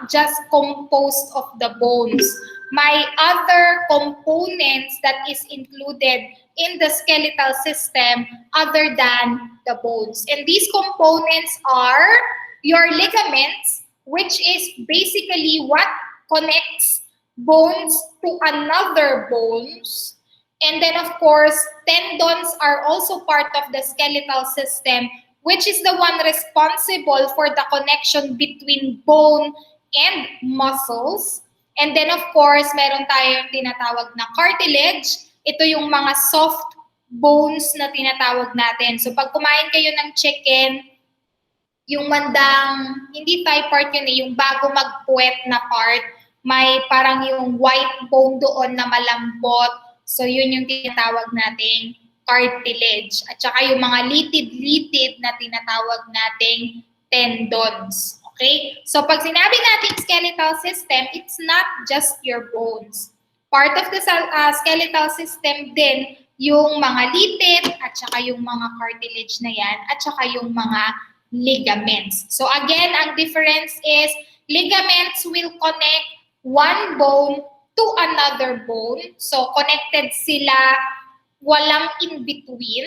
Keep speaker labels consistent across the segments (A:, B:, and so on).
A: not just composed of the bones. May other components that is included in the skeletal system other than the bones. And these components are your ligaments, which is basically what connects bones to another bones. And then, of course, tendons are also part of the skeletal system, which is the one responsible for the connection between bone and muscles. And then, of course, meron tayong tinatawag na cartilage. Ito yung mga soft bones na tinatawag natin. So, pag kumain kayo ng chicken, yung mandang, hindi thigh part yun eh, yung bago magpuwet na part, may parang yung white bone doon na malambot. So, yun yung tinatawag nating cartilage. At saka yung mga litid-litid na tinatawag nating tendons. Okay? So, pag sinabi nating skeletal system, it's not just your bones. Part of the skeletal system din, yung mga litid, at saka yung mga cartilage na yan, at saka yung mga ligaments. So, again, ang difference is ligaments will connect one bone to another bone. So, connected sila, walang in-between.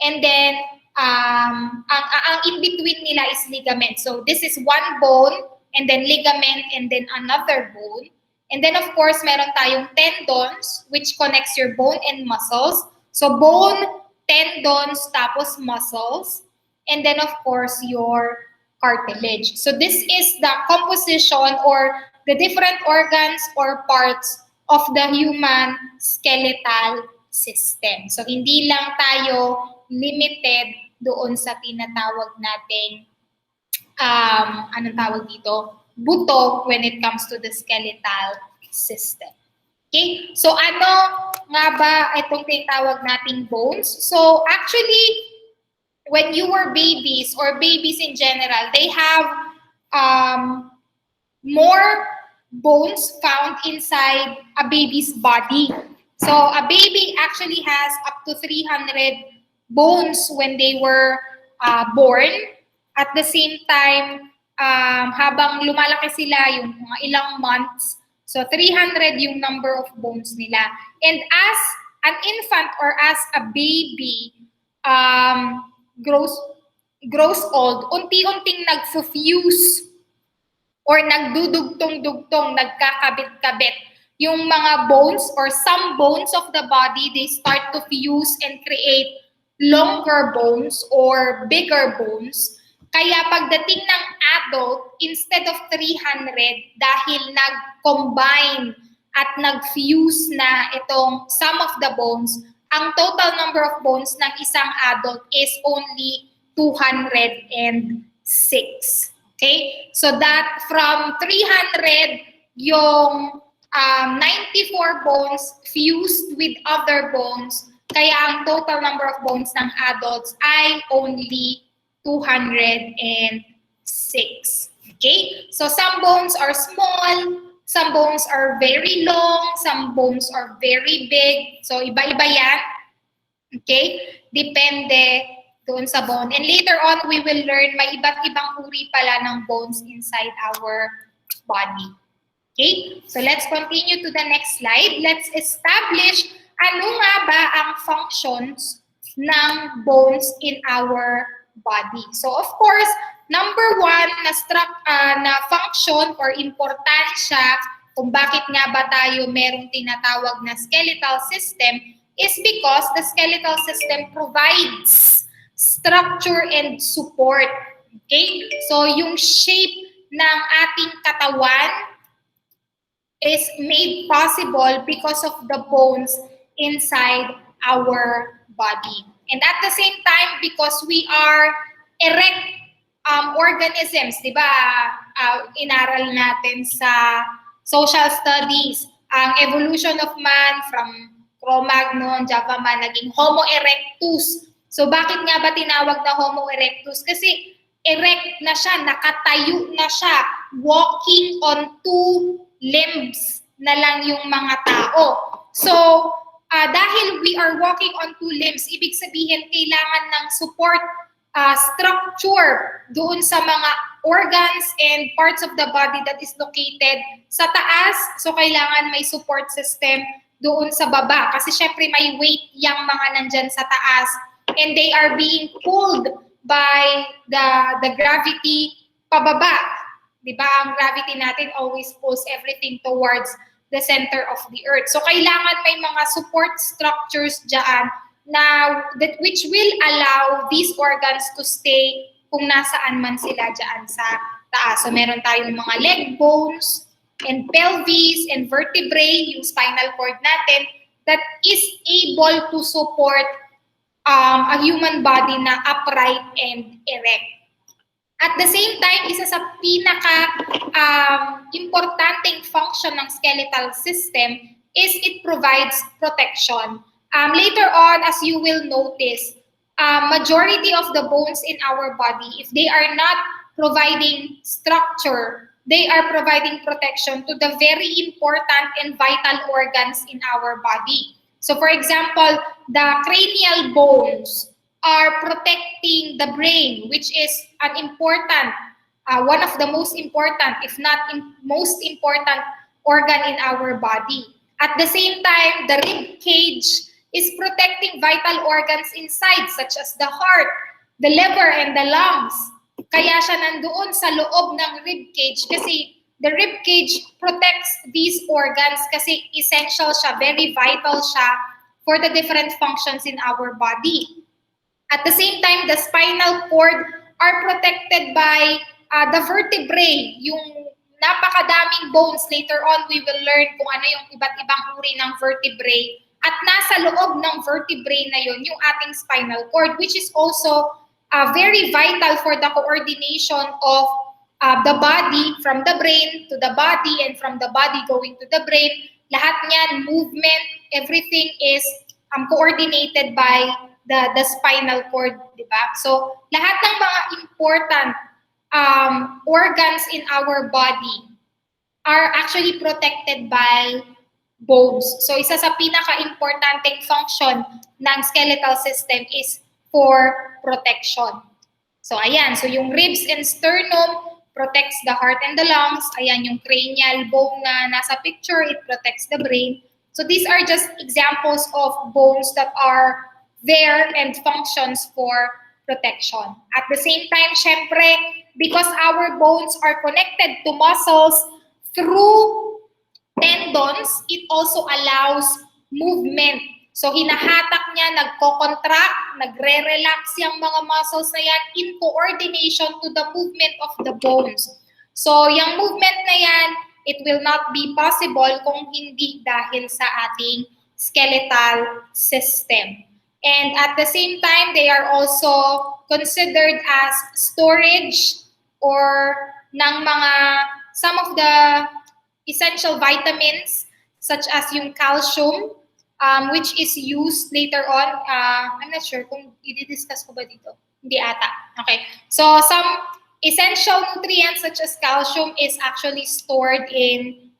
A: And then, ang in-between nila is ligament. So, this is one bone, and then ligament, and then another bone. And then, of course, meron tayong tendons, which connects your bone and muscles. So, bone, tendons, tapos muscles. And then, of course, your cartilage. So, this is the composition or the different organs or parts of the human skeletal system. So, hindi lang tayo limited doon sa tinatawag nating, anong tawag dito? Buto when it comes to the skeletal system. Okay? So, ano nga ba itong tinatawag nating bones? So, actually, when you were babies or babies in general, they have more bones found inside a baby's body. So a baby actually has up to 300 bones when they were born. At the same time, habang lumalaki sila, yung mga ilang months, so 300 yung number of bones nila. And as an infant or as a baby grows old, unti-unting nag-fuse or nagdudugtong-dugtong, nagkakabit-kabit yung mga bones or some bones of the body, they start to fuse and create longer bones or bigger bones. Kaya pagdating ng adult, instead of 300, dahil nag-combine at nag-fuse na itong some of the bones, ang total number of bones ng isang adult is only 206. Okay? So that from 300, yung 94 bones fused with other bones, kaya ang total number of bones ng adults ay only 206. Okay? So some bones are small, some bones are very long, some bones are very big. So iba-iba yan. Okay? Depende doon sa bone. And later on, we will learn may iba't ibang uri pala ng bones inside our body. Okay? So let's continue to the next slide. Let's establish ano nga ba ang functions ng bones in our body. So of course, number one na function or importansya kung bakit nga ba tayo merong tinatawag na skeletal system is because the skeletal system provides structure and support. Okay? So yung shape ng ating katawan is made possible because of the bones inside our body. And at the same time, because we are erect organisms, di ba? Inaral natin sa social studies, ang evolution of man from Cro-Magnon, Java man, naging Homo erectus. So bakit nga ba tinawag na Homo erectus? Kasi erect na siya, nakatayo na siya, walking on two limbs na lang yung mga tao. So, dahil we are walking on two limbs, ibig sabihin kailangan ng support structure doon sa mga organs and parts of the body that is located sa taas. So kailangan may support system doon sa baba. Kasi syempre may weight yung mga nandyan sa taas. And they are being pulled by the gravity pababa. Diba? Ang gravity natin always pulls everything towards the center of the earth. So kailangan may mga support structures dyan which will allow these organs to stay kung nasaan man sila dyan sa taas. So meron tayong mga leg bones and pelvis and vertebrae, yung spinal cord natin, that is able to support a human body na upright and erect. At the same time, isa sa importanteng function ng skeletal system is it provides protection. Later on, as you will notice, majority of the bones in our body, if they are not providing structure, they are providing protection to the very important and vital organs in our body. So for example, the cranial bones are protecting the brain, which is an important, one of the most important, if not most important organ in our body. At the same time, the rib cage is protecting vital organs inside, such as the heart, the liver, and the lungs. Kaya siya nandoon sa loob ng rib cage kasi the rib cage protects these organs kasi essential siya, very vital siya for the different functions in our body. At the same time, the spinal cord are protected by the vertebrae, yung napakadaming bones. Later on, we will learn kung ano yung iba't ibang uri ng vertebrae. At nasa loob ng vertebrae na yun, yung ating spinal cord, which is also very vital for the coordination of the body, from the brain to the body, and from the body going to the brain. Lahat niyan, movement, everything is coordinated by the spinal cord, di ba? So, lahat ng mga important organs in our body are actually protected by bones. So, isa sa pinaka-importanteng function ng skeletal system is for protection. So, ayan. So, yung ribs and sternum protects the heart and the lungs. Ayan, yung cranial bone na nasa picture, it protects the brain. So, these are just examples of bones that are there and functions for protection. At the same time, syempre, because our bones are connected to muscles through tendons, it also allows movement. So, hinahatak niya, nagko-contract, nagre-relax yung mga muscles na yan in coordination to the movement of the bones. So, yung movement na yan, it will not be possible kung hindi dahil sa ating skeletal system. And at the same time, they are also considered as storage or ng mga, some of the essential vitamins such as yung calcium, which is used later on. I'm not sure kung i-discuss ko ba dito. Hindi ata. Okay. So some essential nutrients such as calcium is actually stored in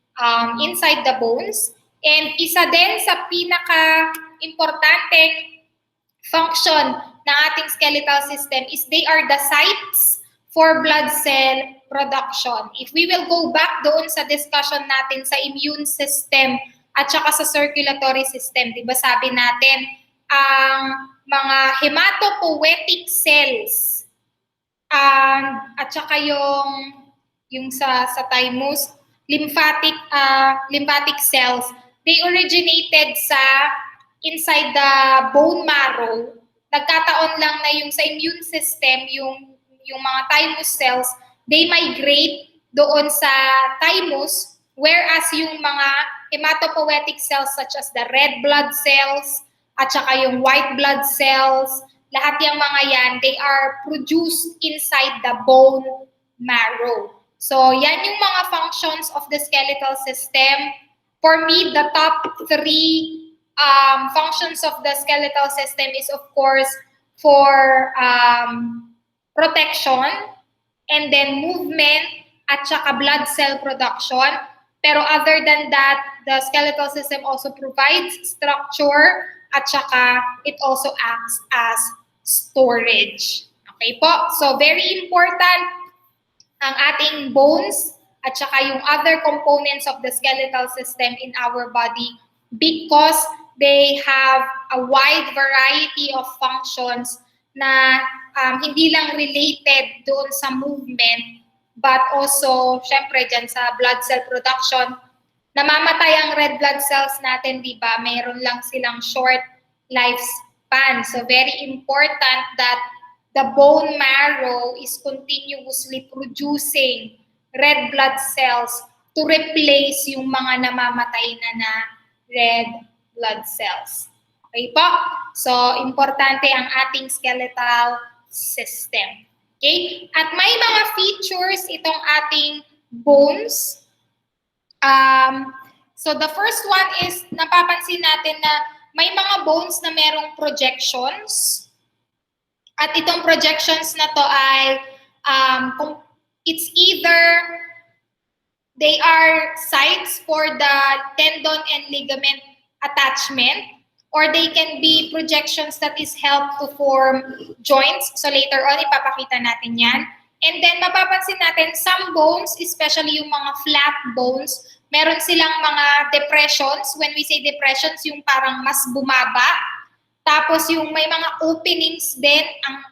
A: inside the bones. And isa din sa pinaka-importanteng function ng ating skeletal system is they are the sites for blood cell production. If we will go back doon sa discussion natin sa immune system at saka sa circulatory system, di ba sabi natin, ang mga hematopoietic cells at saka yung sa thymus, lymphatic cells, they originated inside the bone marrow. Nagkataon lang na yung sa immune system, yung mga thymus cells, they migrate doon sa thymus, whereas yung mga hematopoietic cells such as the red blood cells at saka yung white blood cells, lahat yung mga yan, they are produced inside the bone marrow. So yan yung mga functions of the skeletal system. For me, the top 3 functions of the skeletal system is of course for protection, and then movement, at saka blood cell production. Pero other than that, the skeletal system also provides structure, at saka it also acts as storage. Okay po? So, very important ang ating bones at saka yung other components of the skeletal system in our body because they have a wide variety of functions na hindi lang related doon sa movement but also, syempre, dyan sa blood cell production. Namamatay ang red blood cells natin, di ba? Meron lang silang short lifespan. So, very important that the bone marrow is continuously producing red blood cells to replace yung mga namamatay na red blood cells. Okay po? So, importante ang ating skeletal system. Okay? At may mga features itong ating bones. So the first one is, napapansin natin na may mga bones na merong projections. At itong projections na to ay, it's either they are sites for the tendon and ligament attachment, or they can be projections that is help to form joints. So later on, ipapakita natin yan. And then mapapansin natin, some bones, especially yung mga flat bones, meron silang mga depressions. When we say depressions, yung parang mas bumaba. Tapos yung may mga openings din,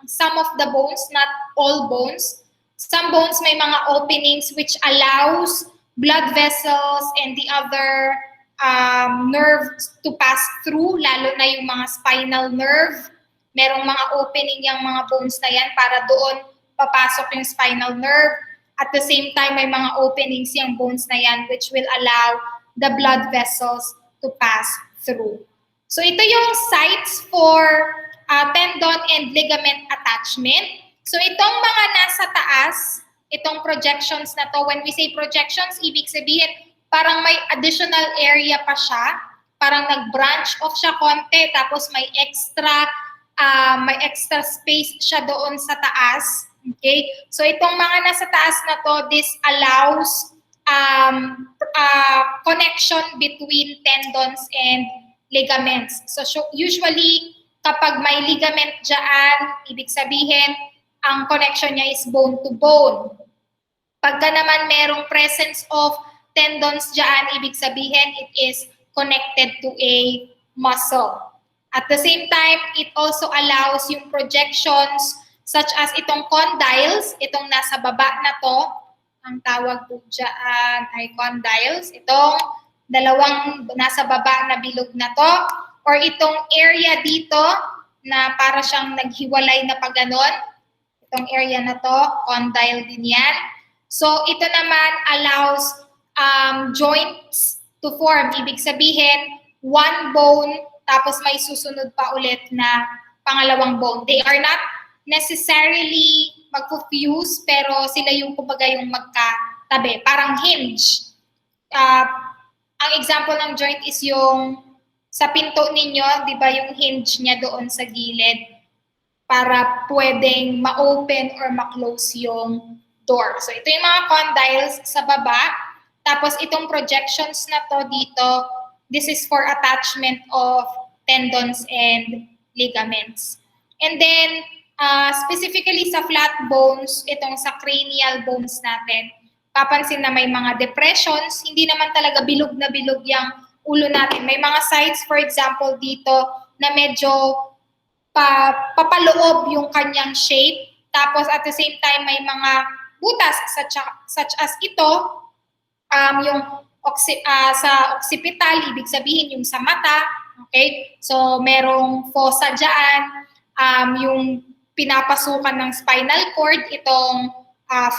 A: some of the bones, not all bones. Some bones may mga openings which allows blood vessels and the other nerves to pass through, lalo na yung mga spinal nerve. Merong mga opening yung mga bones na yan para doon papasok yung spinal nerve. At the same time, may mga openings yung bones na yan which will allow the blood vessels to pass through. So ito yung sites for tendon and ligament attachment. So itong mga nasa taas, itong projections na to, when we say projections, ibig sabihin parang may additional area pa siya, parang nag-branch off siya konti, tapos may extra space siya doon sa taas. Okay? So itong mga nasa taas na to, this allows connection between tendons and ligaments. So usually, kapag may ligament dyan, ibig sabihin, ang connection niya is bone to bone. Pagka naman merong presence of tendons dyan, ibig sabihin, it is connected to a muscle. At the same time, it also allows yung projections such as itong condyles, itong nasa baba na to, ang tawag po dyan ay condyles, itong dalawang nasa baba na bilog na to, or itong area dito na para siyang naghiwalay na paganon, itong area na to, condyle din yan. So ito naman allows joints to form, ibig sabihin, one bone, tapos may susunod pa ulit na pangalawang bone. They are not necessarily mag-fuse, pero sila yung kumbaga yung magkatabi, parang hinge. Ang example ng joint is yung sa pinto ninyo, di ba yung hinge niya doon sa gilid para pwedeng ma-open or ma-close yung door. So ito yung mga condyles sa baba. Tapos itong projections na to dito, this is for attachment of tendons and ligaments. And then, specifically sa flat bones, itong sa cranial bones natin, papansin na may mga depressions, hindi naman talaga bilog na bilog yung ulo natin. May mga sites, for example, dito na medyo papaloob yung kanyang shape. Tapos at the same time, may mga butas such as ito, yung sa occipital, ibig sabihin yung sa mata. Okay? So merong fossa dyan, yung pinapasukan ng spinal cord, itong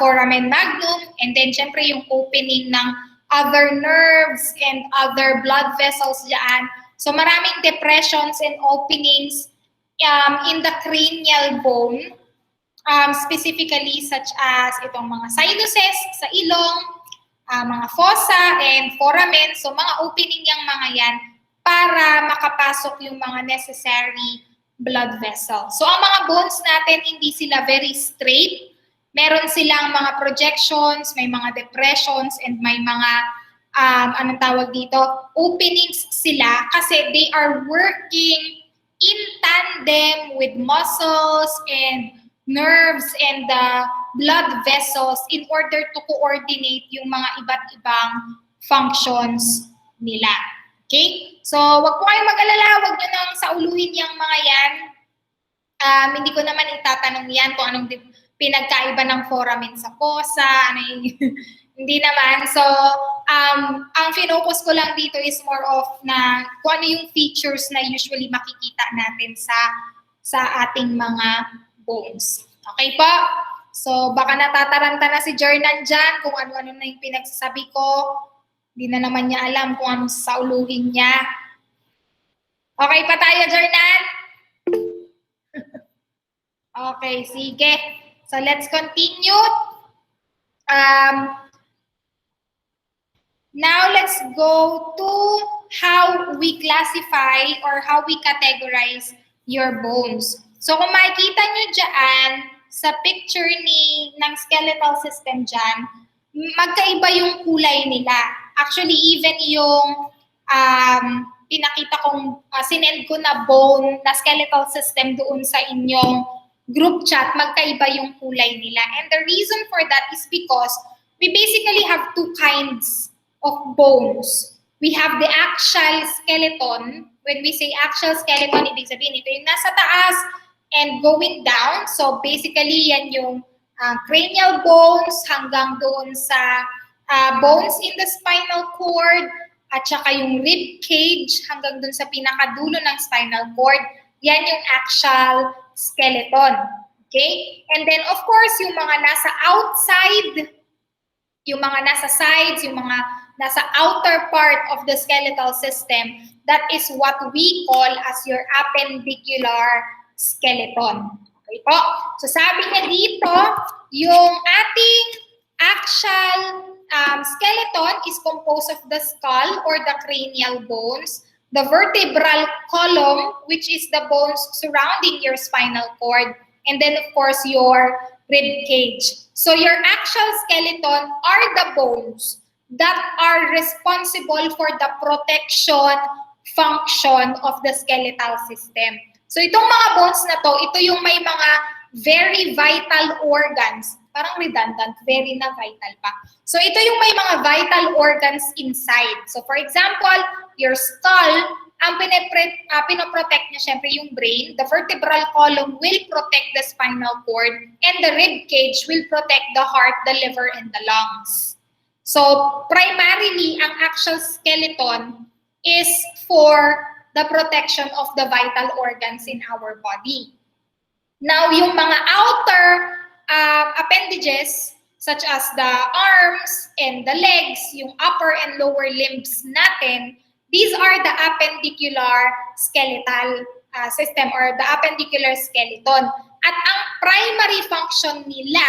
A: foramen magnum, and then syempre yung opening ng other nerves and other blood vessels dyan. So maraming depressions and openings in the cranial bone, specifically such as itong mga sinuses sa ilong, mga fossa and foramen. So mga opening yung mga yan para makapasok yung mga necessary blood vessel. So ang mga bones natin, hindi sila very straight. Meron silang mga projections, may mga depressions, and may mga, anong tawag dito, openings sila kasi they are working in tandem with muscles and nerves and the blood vessels in order to coordinate yung mga iba't ibang functions nila. Okay? So, wag po kayong mag-alala, wag nyo nang sauluhin yung mga yan. Hindi ko naman itatanong yan kung anong pinagkaiba ng foramen sa fossa, ano yung hindi naman. So, ang finocus ko lang dito is more of na kung ano yung features na usually makikita natin sa ating mga bones. Okay po? So, baka natataranta na si Jernan dyan kung ano-ano na yung pinagsasabi ko. Hindi na naman niya alam kung anong sauluhin niya. Okay pa tayo, Jernan? Okay, sige. So, let's continue. Now, let's go to how we classify or how we categorize your bones. So, kung makikita nyo dyan, sa picture ng skeletal system dyan, magkaiba yung kulay nila. Actually, even yung pinakita kong, sinend ko na bone, na skeletal system doon sa inyong group chat, magkaiba yung kulay nila. And the reason for that is because we basically have two kinds of bones. We have the axial skeleton. When we say axial skeleton, ibig sabihin ito yung nasa taas and going down. So basically, yan yung cranial bones hanggang doon sa bones in the spinal cord at saka yung rib cage hanggang doon sa pinakadulo ng spinal cord. Yan yung axial skeleton. Okay? And then, of course, yung mga nasa outside, yung mga nasa sides, yung mga nasa outer part of the skeletal system, that is what we call as your appendicular skeleton. Okay po? So sabi niya dito, yung ating axial skeleton is composed of the skull or the cranial bones, the vertebral column, which is the bones surrounding your spinal cord, and then of course your rib cage. So your axial skeleton are the bones that are responsible for the protection function of the skeletal system. So itong mga bones na to, ito yung may mga very vital organs. Parang redundant, very na vital pa. So ito yung may mga vital organs inside. So for example, your skull, ang pinoprotect niya syempre yung brain. The vertebral column will protect the spinal cord, and the rib cage will protect the heart, the liver, and the lungs. So, primarily, ang axial skeleton is for the protection of the vital organs in our body. Now, yung mga outer appendages, such as the arms and the legs, yung upper and lower limbs natin, these are the appendicular skeletal system or the appendicular skeleton. At ang primary function nila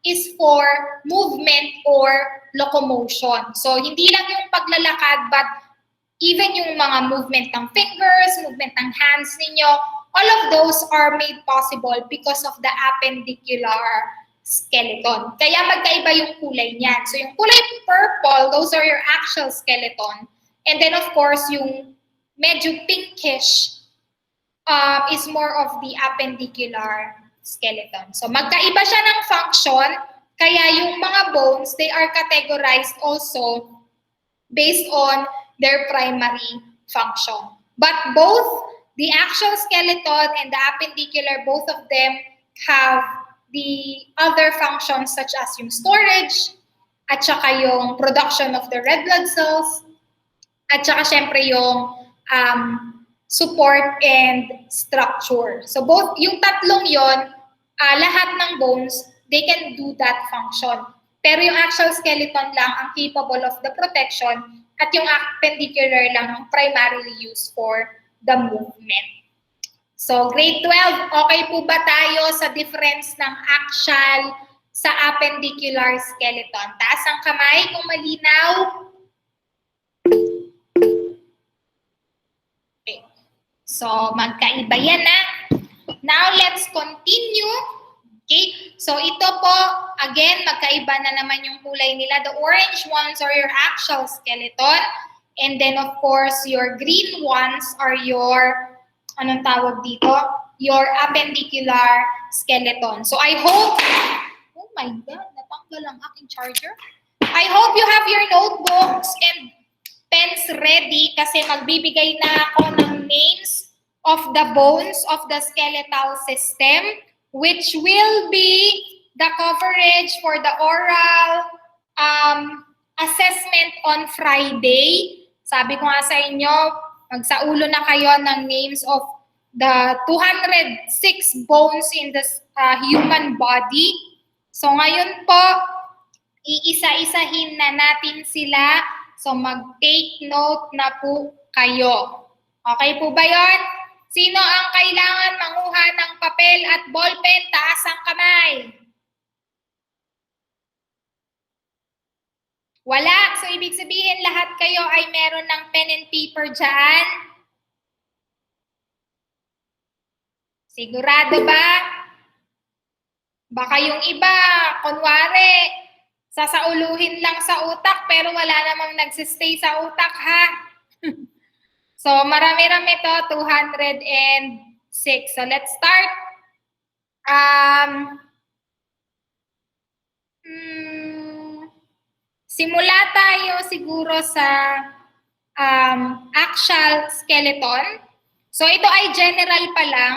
A: is for movement or locomotion. So, hindi lang yung paglalakad, but even yung mga movement ng fingers, movement ng hands ninyo, all of those are made possible because of the appendicular skeleton. Kaya magkaiba yung kulay niyan. So, yung kulay purple, those are your axial skeleton. And then, of course, yung medyo pinkish is more of the appendicular skeleton. So, magkaiba siya ng function, kaya yung mga bones, they are categorized also based on their primary function. But both the axial skeleton and the appendicular, both of them have the other functions such as yung storage, at saka yung production of the red blood cells, at saka syempre yung support and structure. So both, yung tatlong yon, lahat ng bones, they can do that function. Pero yung axial skeleton lang ang capable of the protection at yung appendicular lang ang primarily used for the movement. So grade 12, okay po ba tayo sa difference ng axial sa appendicular skeleton? Taas ang kamay kung malinaw. So, magkaiba yan na. Now, let's continue. Okay? So, ito po, again, magkaiba na naman yung kulay nila. The orange ones are your axial skeleton. And then, of course, your green ones are your, anong tawag dito? Your appendicular skeleton. So I hope, oh my God, natanggal ang aking charger. I hope you have your notebooks and pens ready kasi magbibigay na ako ng names of the bones of the skeletal system, which will be the coverage for the oral assessment on Friday. Sabi ko nga sa inyo, magsaulo na kayo ng names of the 206 bones in the human body. So ngayon po, iisa-isahin na natin sila. So mag-take note na po kayo. Okay po ba yon? Sino ang kailangan manguha ng papel at ballpen? Taas ang kamay. Wala. So ibig sabihin lahat kayo ay meron ng pen and paper dyan. Sigurado ba? Baka yung iba, kunwari, sasauluhin lang sa utak pero wala namang nagsistay sa utak, ha? So, marami-rami to, 206. So, let's start. Simula tayo siguro sa axial skeleton. So, ito ay general pa lang.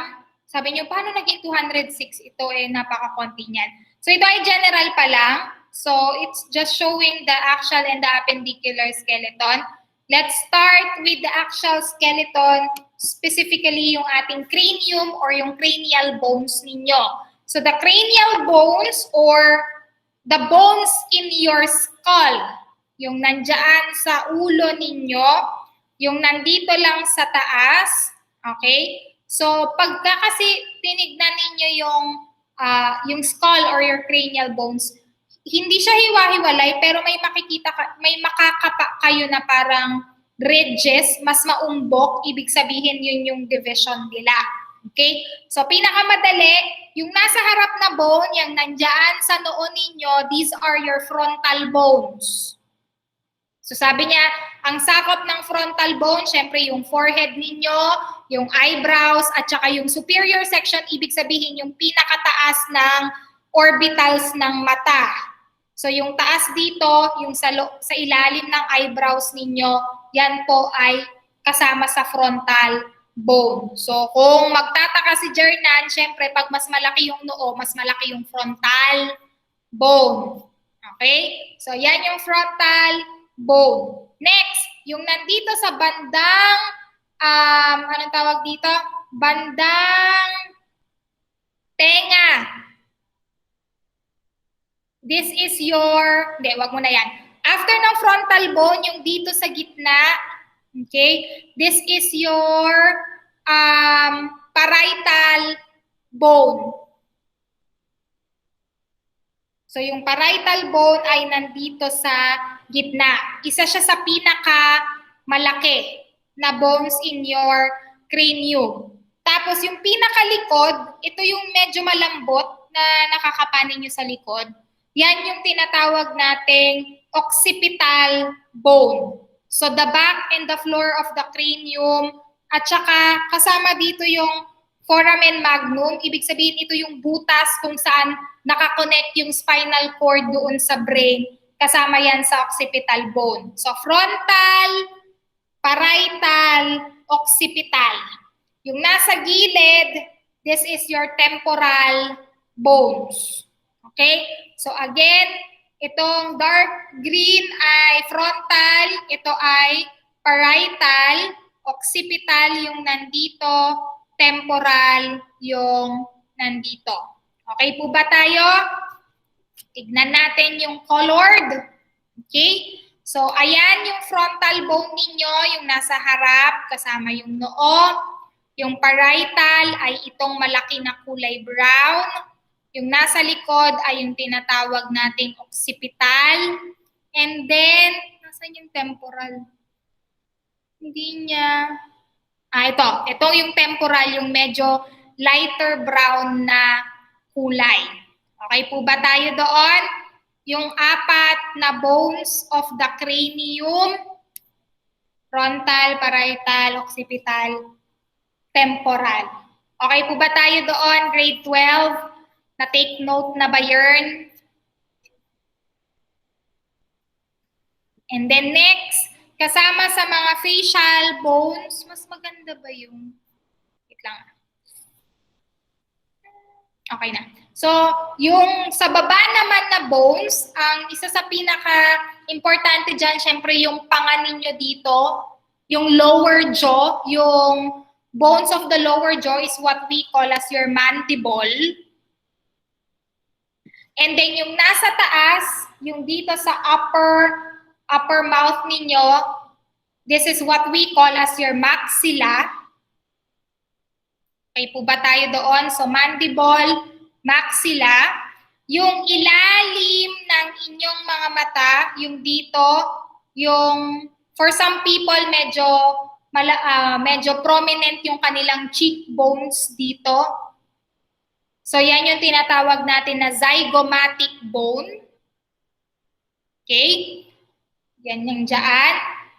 A: Sabi niyo, paano naging 206? Ito napaka-konti niyan. So, ito ay general pa lang. So, it's just showing the axial and the appendicular skeleton. Let's start with the axial skeleton, specifically yung ating cranium or yung cranial bones ninyo. So, the cranial bones or the bones in your skull, yung nandyan sa ulo ninyo, yung nandito lang sa taas, okay? So, pagka kasi tinignan ninyo yung skull or your cranial bones, hindi siya hiwa-hiwalay pero may makakapa kayo na parang ridges, mas maumbok, ibig sabihin yun yung division nila. Okay? So, pinakamadali, yung nasa harap na bone, yung nandyan sa noo ninyo, these are your frontal bones. So, sabi niya, ang sakop ng frontal bone, syempre yung forehead ninyo, yung eyebrows, at saka yung superior section, ibig sabihin yung pinakataas ng orbitals ng mata. So, yung taas dito, yung sa ilalim ng eyebrows ninyo, yan po ay kasama sa frontal bone. So, kung magtataka si Jernan, syempre, pag mas malaki yung noo, mas malaki yung frontal bone. Okay? So, yan yung frontal bone. Next, yung nandito sa bandang, anong tawag dito? Bandang tenga. This is your, hindi, wag mo na yan. After ng frontal bone, yung dito sa gitna, okay, this is your parietal bone. So, yung parietal bone ay nandito sa gitna. Isa siya sa pinaka-malaki na bones in your cranium. Tapos, yung pinakalikod, ito yung medyo malambot na nakakapanin nyo sa likod. Yan yung tinatawag nating occipital bone. So, the back and the floor of the cranium, at saka kasama dito yung foramen magnum. Ibig sabihin, ito yung butas kung saan nakakonect yung spinal cord doon sa brain. Kasama yan sa occipital bone. So, frontal, parietal, occipital. Yung nasa gilid, this is your temporal bones. Okay? So, again, itong dark green ay frontal, ito ay parietal, occipital yung nandito, temporal yung nandito. Okay po ba tayo? Tignan natin yung colored. Okay? So, ayan yung frontal bone ninyo, yung nasa harap, kasama yung noo. Yung parietal ay itong malaki na kulay brown. Yung nasa likod ay yung tinatawag nating occipital. And then, nasan yung temporal? Hindi niya. Ito. Ito yung temporal, yung medyo lighter brown na kulay. Okay po ba tayo doon? Yung apat na bones of the cranium, frontal, parietal, occipital, temporal. Okay po ba tayo doon, grade 12? Na-take note na ba yun? And then next, kasama sa mga facial bones, mas maganda ba yung... Wait lang. Okay na. So, yung sa baba naman na bones, ang isa sa pinaka-importante dyan, syempre yung panga ninyo dito, yung lower jaw, yung bones of the lower jaw is what we call as your mandible. And then yung nasa taas, yung dito sa upper mouth ninyo, this is what we call as your maxilla. Okay po ba tayo doon? So mandible, maxilla. Yung ilalim ng inyong mga mata, yung dito, yung for some people medyo prominent yung kanilang cheekbones dito. So yan yung tinatawag natin na zygomatic bone. Okay? Yan yung dyan.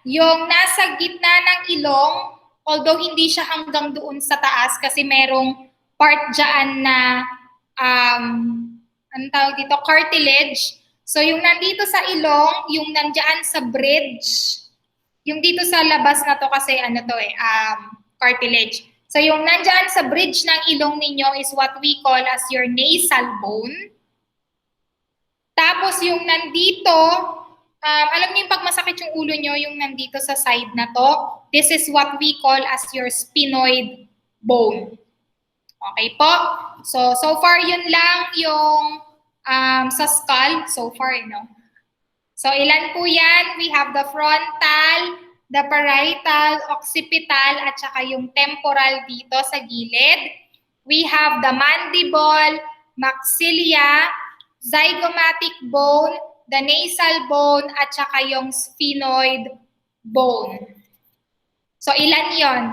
A: Yung nasa gitna ng ilong, although hindi siya hanggang doon sa taas kasi merong part dyan na anong tawag dito? Cartilage. So yung nandito sa ilong, yung nandyan sa bridge, yung dito sa labas na to kasi cartilage. So yung nandyan sa bridge ng ilong ninyo is what we call as your nasal bone. Tapos yung nandito, alam niyo yung pag masakit yung ulo nyo, yung nandito sa side na to, this is what we call as your sphenoid bone. Okay po? So far yun lang yung sa skull. So far, no? So ilan po yan? We have the frontal, the parietal, occipital, at saka yung temporal dito sa gilid. We have the mandible, maxilla, zygomatic bone, the nasal bone, at saka yung sphenoid bone. So ilan yon?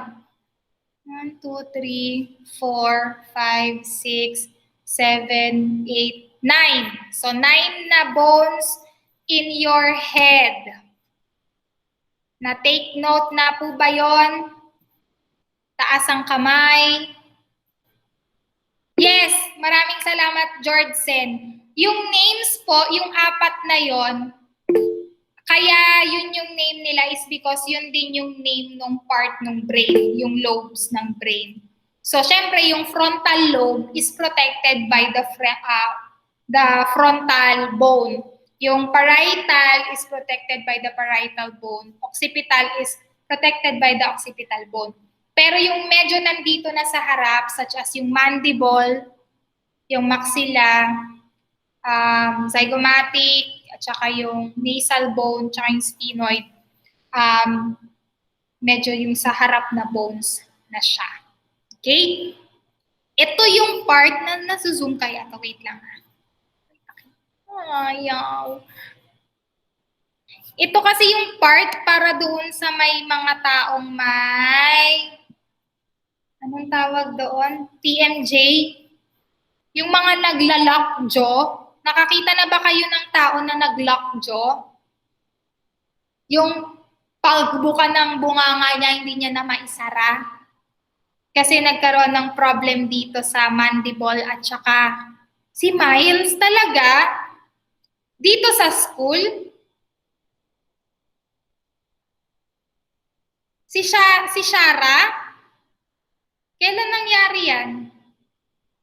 A: 1, 2, 3, 4, 5, 6, 7, 8, 9. So 9 na bones in your head. Na-take note na po ba yon? Taas ang kamay. Yes, maraming salamat, Jordsen. Yung names po, yung 4 na yon, kaya yun yung name nila is because yun din yung name ng part ng brain, yung lobes ng brain. So, syempre, yung frontal lobe is protected by the frontal bone. Yung parietal is protected by the parietal bone. Occipital is protected by the occipital bone. Pero yung medyo nandito na sa harap, such as yung mandible, yung maxilla, zygomatic, at saka yung nasal bone, at saka yung sphenoid, medyo yung sa harap na bones na siya. Okay? Ito yung part na nasuzoom kaya. Wait lang. Ayaw. Ito kasi yung part para doon sa may mga taong may, anong tawag doon? TMJ. Yung mga nagla-lockjaw. Nakakita na ba kayo ng tao na nag-lockjaw? Yung pagbuka ng bunganga niya, hindi niya na maisara. Kasi nagkaroon ng problem dito sa mandible at saka si Miles talaga dito sa school. Si Shara, kailan nangyari yan?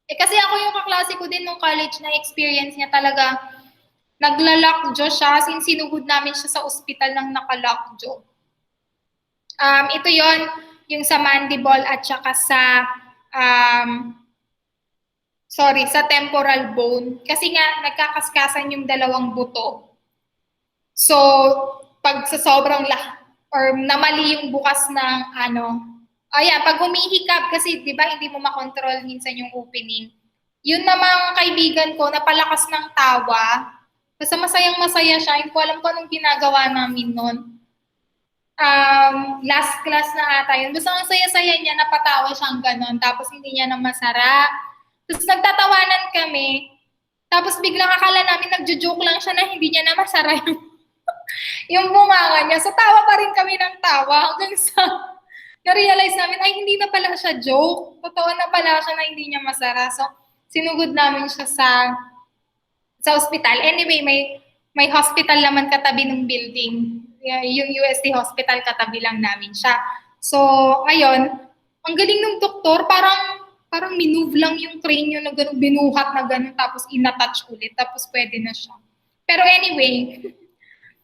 A: Kasi ako yung kaklase ko din nung college na experience niya talaga, nagla-lockjaw siya, sinugod namin siya sa ospital ng naka-lockjaw. Ito yon yung sa mandible at saka sa, sa temporal bone. Kasi nga, nagkakaskasan yung dalawang buto. So, pag sa sobrang or namali yung bukas ng pag humihikab kasi 'di ba hindi mo makontrol minsan yung opening. Yun namang kaibigan ko napalakas ng tawa. Basta masayang-masaya siya. Hindi ko alam kung anong ginagawa namin noon. Last class na ata yun. Basta ang saya-saya niya, napatawa siyang ganon. Tapos hindi niya na masara. Tapos nagtatawanan kami. Tapos biglang akala namin nagjo-joke lang siya na hindi niya na masara yung bunganga niya. So tawa pa rin kami ng tawa hanggang sa na-realize namin, ay, hindi na pala siya joke. Totoo na pala siya na hindi niya masara. So, sinugod namin siya sa hospital. Anyway, may hospital naman katabi ng building. Yung UST hospital, katabi lang namin siya. So, ayun, ang galing ng doktor, parang minove lang yung cranium na gano'n, binuhat na gano'n, tapos inattach ulit, tapos pwede na siya. Pero anyway,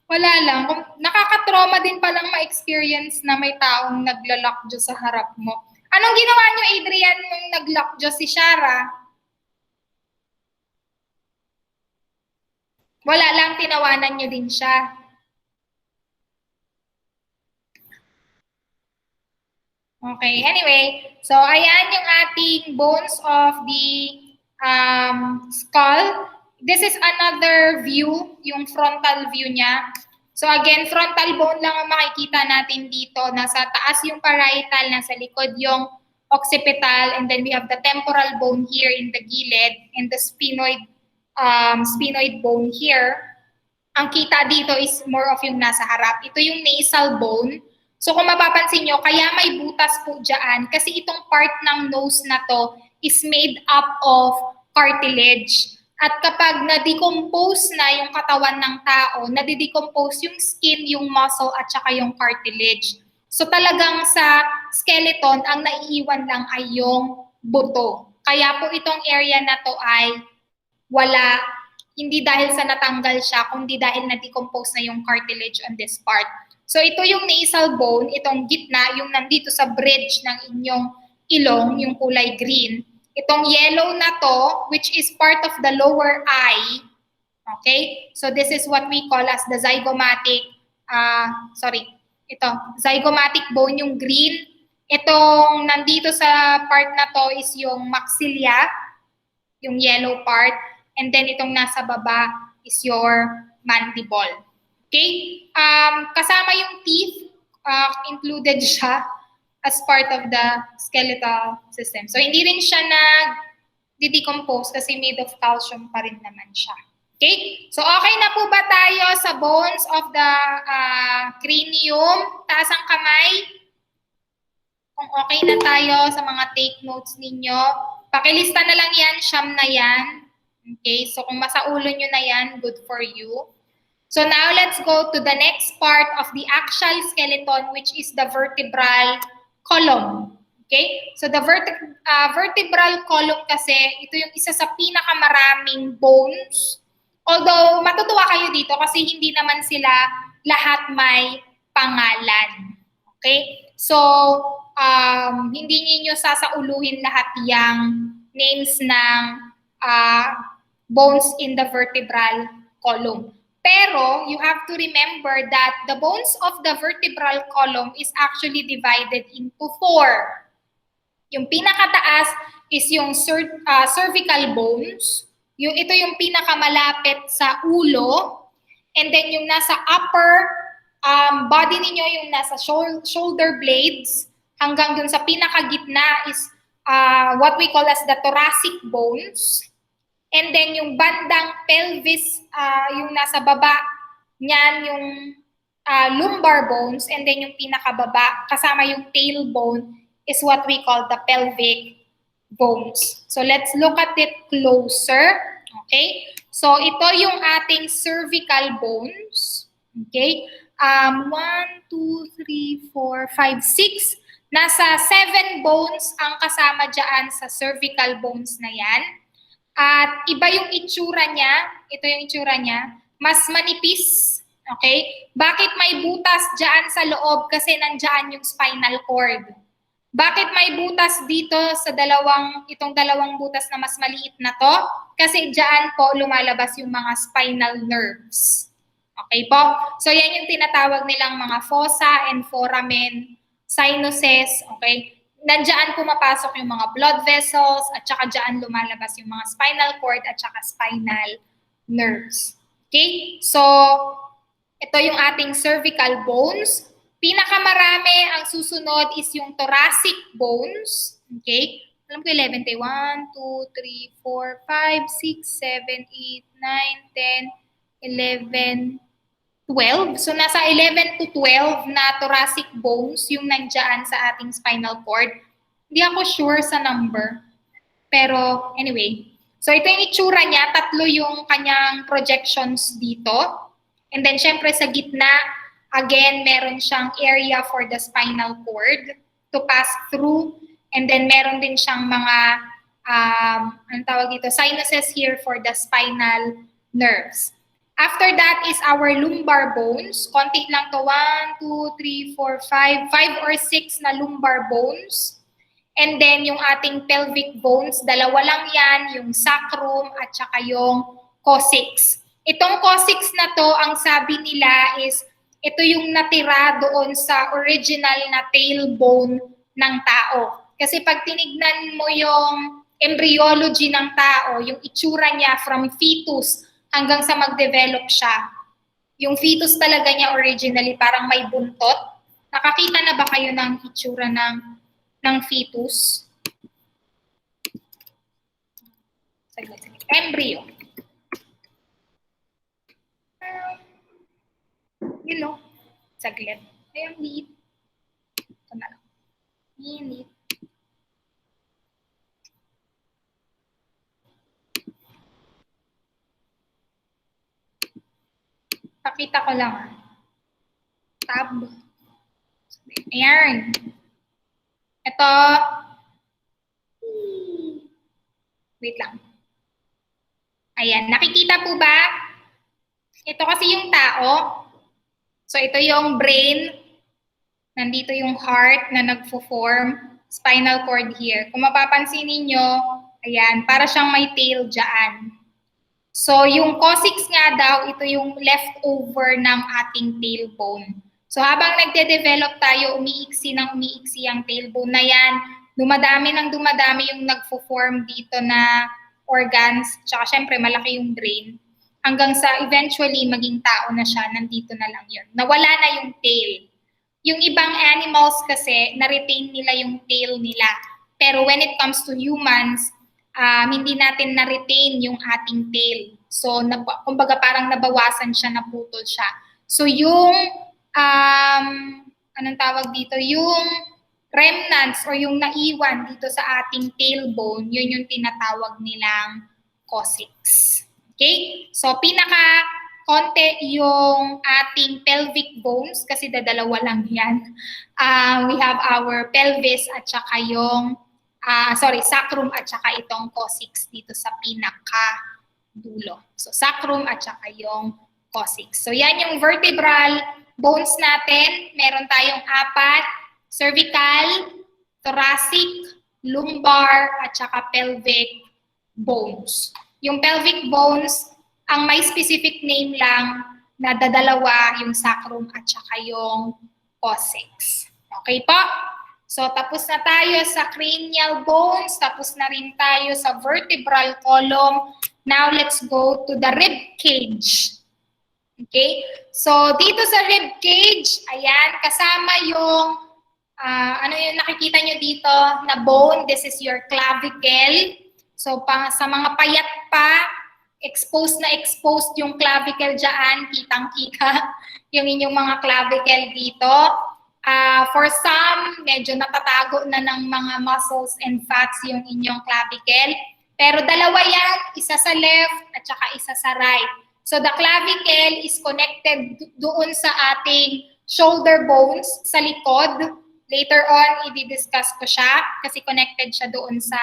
A: wala lang. Nakaka-trauma din palang ma-experience na may taong nagla-lockjaw sa harap mo. Anong ginawa niyo, Adrian, nung nag-lockjaw si Shara? Wala lang, tinawanan niyo din siya. Okay, anyway, so ayan yung ating bones of the skull. This is another view, yung frontal view niya. So again, frontal bone lang ang makikita natin dito. Nasa taas yung parietal, nasa likod yung occipital, and then we have the temporal bone here in the gilid, and the sphenoid bone here. Ang kita dito is more of yung nasa harap. Ito yung nasal bone. So kung mapapansin nyo, kaya may butas po dyan kasi itong part ng nose na to is made up of cartilage. At kapag na-decompose na yung katawan ng tao, na-decompose yung skin, yung muscle, at saka yung cartilage. So talagang sa skeleton, ang naiiwan lang ay yung buto. Kaya po itong area na to ay wala, hindi dahil sa natanggal siya, kundi dahil na-decompose na yung cartilage on this part. So ito yung nasal bone, itong gitna, yung nandito sa bridge ng inyong ilong, yung kulay green. Itong yellow na to, which is part of the lower eye, okay? So this is what we call as the zygomatic, zygomatic bone, yung green. Itong nandito sa part na to is yung maxilla, yung yellow part. And then itong nasa baba is your mandible. Okay? Kasama yung teeth, included siya as part of the skeletal system. So hindi rin siya nag-decompose kasi made of calcium pa rin naman siya. Okay? So okay na po ba tayo sa bones of the cranium? Taas ang kamay. Kung okay na tayo sa mga take notes ninyo, pakilista na lang yan, siyam na yan. Okay, so kung masaulo nyo na yan, good for you. So now let's go to the next part of the axial skeleton, which is the vertebral column. Okay, so the vertebral column kasi, ito yung isa sa pinakamaraming bones. Although matutuwa kayo dito kasi hindi naman sila lahat may pangalan. Okay, so hindi niyo sasauluhin lahat yung names ng bones in the vertebral column. Pero you have to remember that the bones of the vertebral column is actually divided into 4. Yung pinakataas is yung cervical bones. Ito yung pinakamalapit sa ulo. And then yung nasa upper body ninyo, yung nasa shoulder blades, hanggang dun sa pinakagitna is what we call as the thoracic bones. And then yung bandang pelvis, yung nasa baba niyan, yung lumbar bones. And then yung pinakababa, kasama yung tailbone, is what we call the pelvic bones. So let's look at it closer. Okay? So ito yung ating cervical bones. Okay? 1, 2, 3, 4, 5, 6. Nasa 7 bones ang kasama dyan sa cervical bones na yan. At iba yung itsura niya, ito yung itsura niya, mas manipis, okay? Bakit may butas dyan sa loob? Kasi nandyan yung spinal cord. Bakit may butas dito sa itong dalawang butas na mas maliit na to? Kasi dyan po lumalabas yung mga spinal nerves. Okay po? So yan yung tinatawag nilang mga fossa and foramen sinuses, okay? Nandiyan pumapasok yung mga blood vessels at saka dyan lumalabas yung mga spinal cord at saka spinal nerves. Okay? So, ito yung ating cervical bones. Pinakamarami ang susunod is yung thoracic bones. Okay? Alam ko 11, 1, 2, 3, 4, 5, 6, 7, 8, 9, 10, 11, 12. So nasa 11 to 12 na thoracic bones yung nandyan sa ating spinal cord. Hindi ako sure sa number. Pero anyway, so ito yung itsura niya. Tatlo yung kanyang projections dito. And then syempre sa gitna, again, meron siyang area for the spinal cord to pass through. And then meron din siyang mga, anong tawag dito, sinuses here for the spinal nerves. After that is our lumbar bones. Konti lang to, 1, 2, 3, 4, 5. 5 or 6 na lumbar bones. And then yung ating pelvic bones, dalawa lang yan, yung sacrum at saka yung coccyx. Itong coccyx na to, ang sabi nila is, ito yung natira doon sa original na tailbone ng tao. Kasi pag tinignan mo yung embryology ng tao, yung itsura niya from fetus hanggang sa mag-develop siya, yung fetus talaga niya originally parang may buntot. Nakakita na ba kayo ng itsura ng fetus? Embryo. You know, saglit. Ay, ang liit. Ito na lang. Liit. Pakita ko lang. Tab. Ayan. Ito. Wait lang. Ayan. Nakikita po ba? Ito kasi yung tao. So, ito yung brain. Nandito yung heart na nagfo-form. Spinal cord here. Kung mapapansin ninyo, ayan, para siyang may tail dyan. So, yung coccyx nga daw, ito yung leftover ng ating tailbone. So, habang nagde-develop tayo, umiiksi ang tailbone na yan. Dumadami yung nagfo-form dito na organs. Tsaka, syempre, malaki yung brain. Hanggang sa eventually maging tao na siya, nandito na lang yun. Nawala na yung tail. Yung ibang animals kasi, na-retain nila yung tail nila. Pero when it comes to humans, hindi natin na-retain yung ating tail. So, kumbaga parang nabawasan siya, naputol siya. So, yung, anong tawag dito? Yung remnants or yung naiwan dito sa ating tailbone, yun yung tinatawag nilang coccyx. Okay? So, konti yung ating pelvic bones kasi dadalawa lang yan. We have our pelvis at saka yung, sacrum at saka itong coccyx dito sa pinaka-dulo. So, sacrum at saka yung coccyx. So, yan yung vertebral bones natin. Meron tayong 4, cervical, thoracic, lumbar, at saka pelvic bones. Yung pelvic bones, ang may specific name lang na dadalawa yung sacrum at saka yung coccyx. Okay po? So, tapos na tayo sa cranial bones, tapos na rin tayo sa vertebral column. Now, let's go to the rib cage. Okay? So, dito sa rib cage, ayan, kasama yung, ano yung nakikita nyo dito na bone? This is your clavicle. So, sa mga payat pa, exposed yung clavicle dyan, kitang-kita yung inyong mga clavicle dito. For some, medyo natatago na ng mga muscles and fats yung inyong clavicle. Pero dalawa yan, isa sa left at saka isa sa right. So the clavicle is connected doon sa ating shoulder bones sa likod. Later on, i-discuss ko siya kasi connected siya doon sa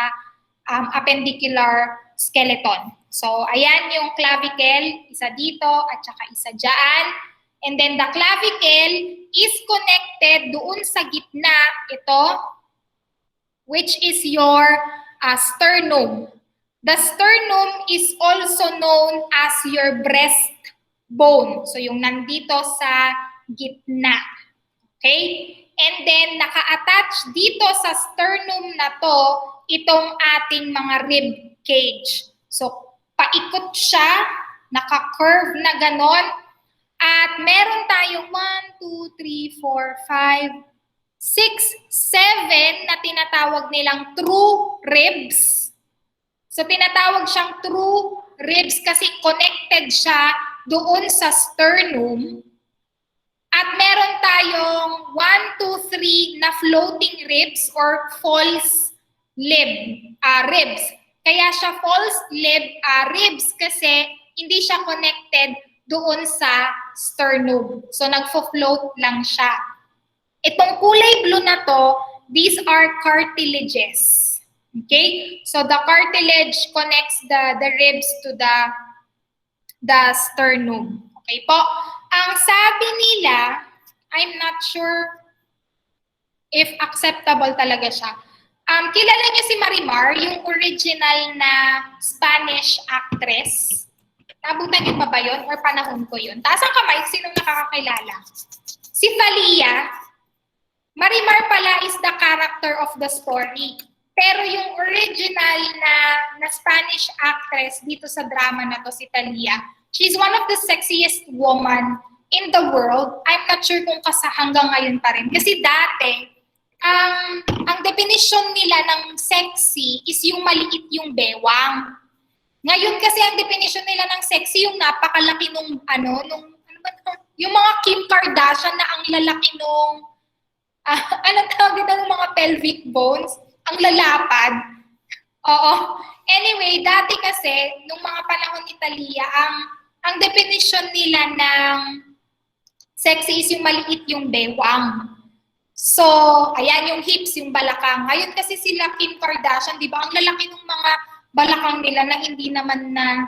A: appendicular skeleton. So, ayan yung clavicle, isa dito at saka isa dyan. And then the clavicle is connected doon sa gitna, ito, which is your sternum. The sternum is also known as your breastbone. So, yung nandito sa gitna. Okay? And then, naka-attach dito sa sternum na to, itong ating mga rib cage. So, paikot siya, naka-curve na ganon. At meron tayong 1, 2, 3, 4, 5, 6, 7 na tinatawag nilang true ribs. So, tinatawag siyang true ribs kasi connected siya doon sa sternum. At meron tayong 1, 2, 3 na floating ribs or false ribs. Kaya siya false ribs kasi hindi siya connected doon sa sternum. So nagfo-float lang siya. Itong kulay blue na to, these are cartilages. Okay? So the cartilage connects the ribs to the sternum. Okay po? Ang sabi nila, I'm not sure if acceptable talaga siya. Kilala niyo si Marimar, yung original na Spanish actress? Nabutan niyo pa ba yun? Or panahon ko yun? Taas ang kamay, sinong nakakakilala? Si Thalia, Marimar pala is the character of the story. Pero yung original na Spanish actress dito sa drama na to, si Thalia, she's one of the sexiest woman in the world. I'm not sure kung hanggang ngayon pa rin. Kasi dati, ang definition nila ng sexy is yung maliit yung bewang. Ngayon kasi ang definition nila ng sexy yung napakalaki yung mga Kim Kardashian na ang lalaki nung anong tawag dito ng mga pelvic bones, ang lalapad. Oo. Anyway, dati kasi nung mga panahon ni Thalia, ang definition nila ng sexy is yung maliit yung bewang. So, ayan yung hips, yung balakang. Ngayon kasi sila Kim Kardashian, di ba? Ang lalaki ng mga balakang nila na hindi naman na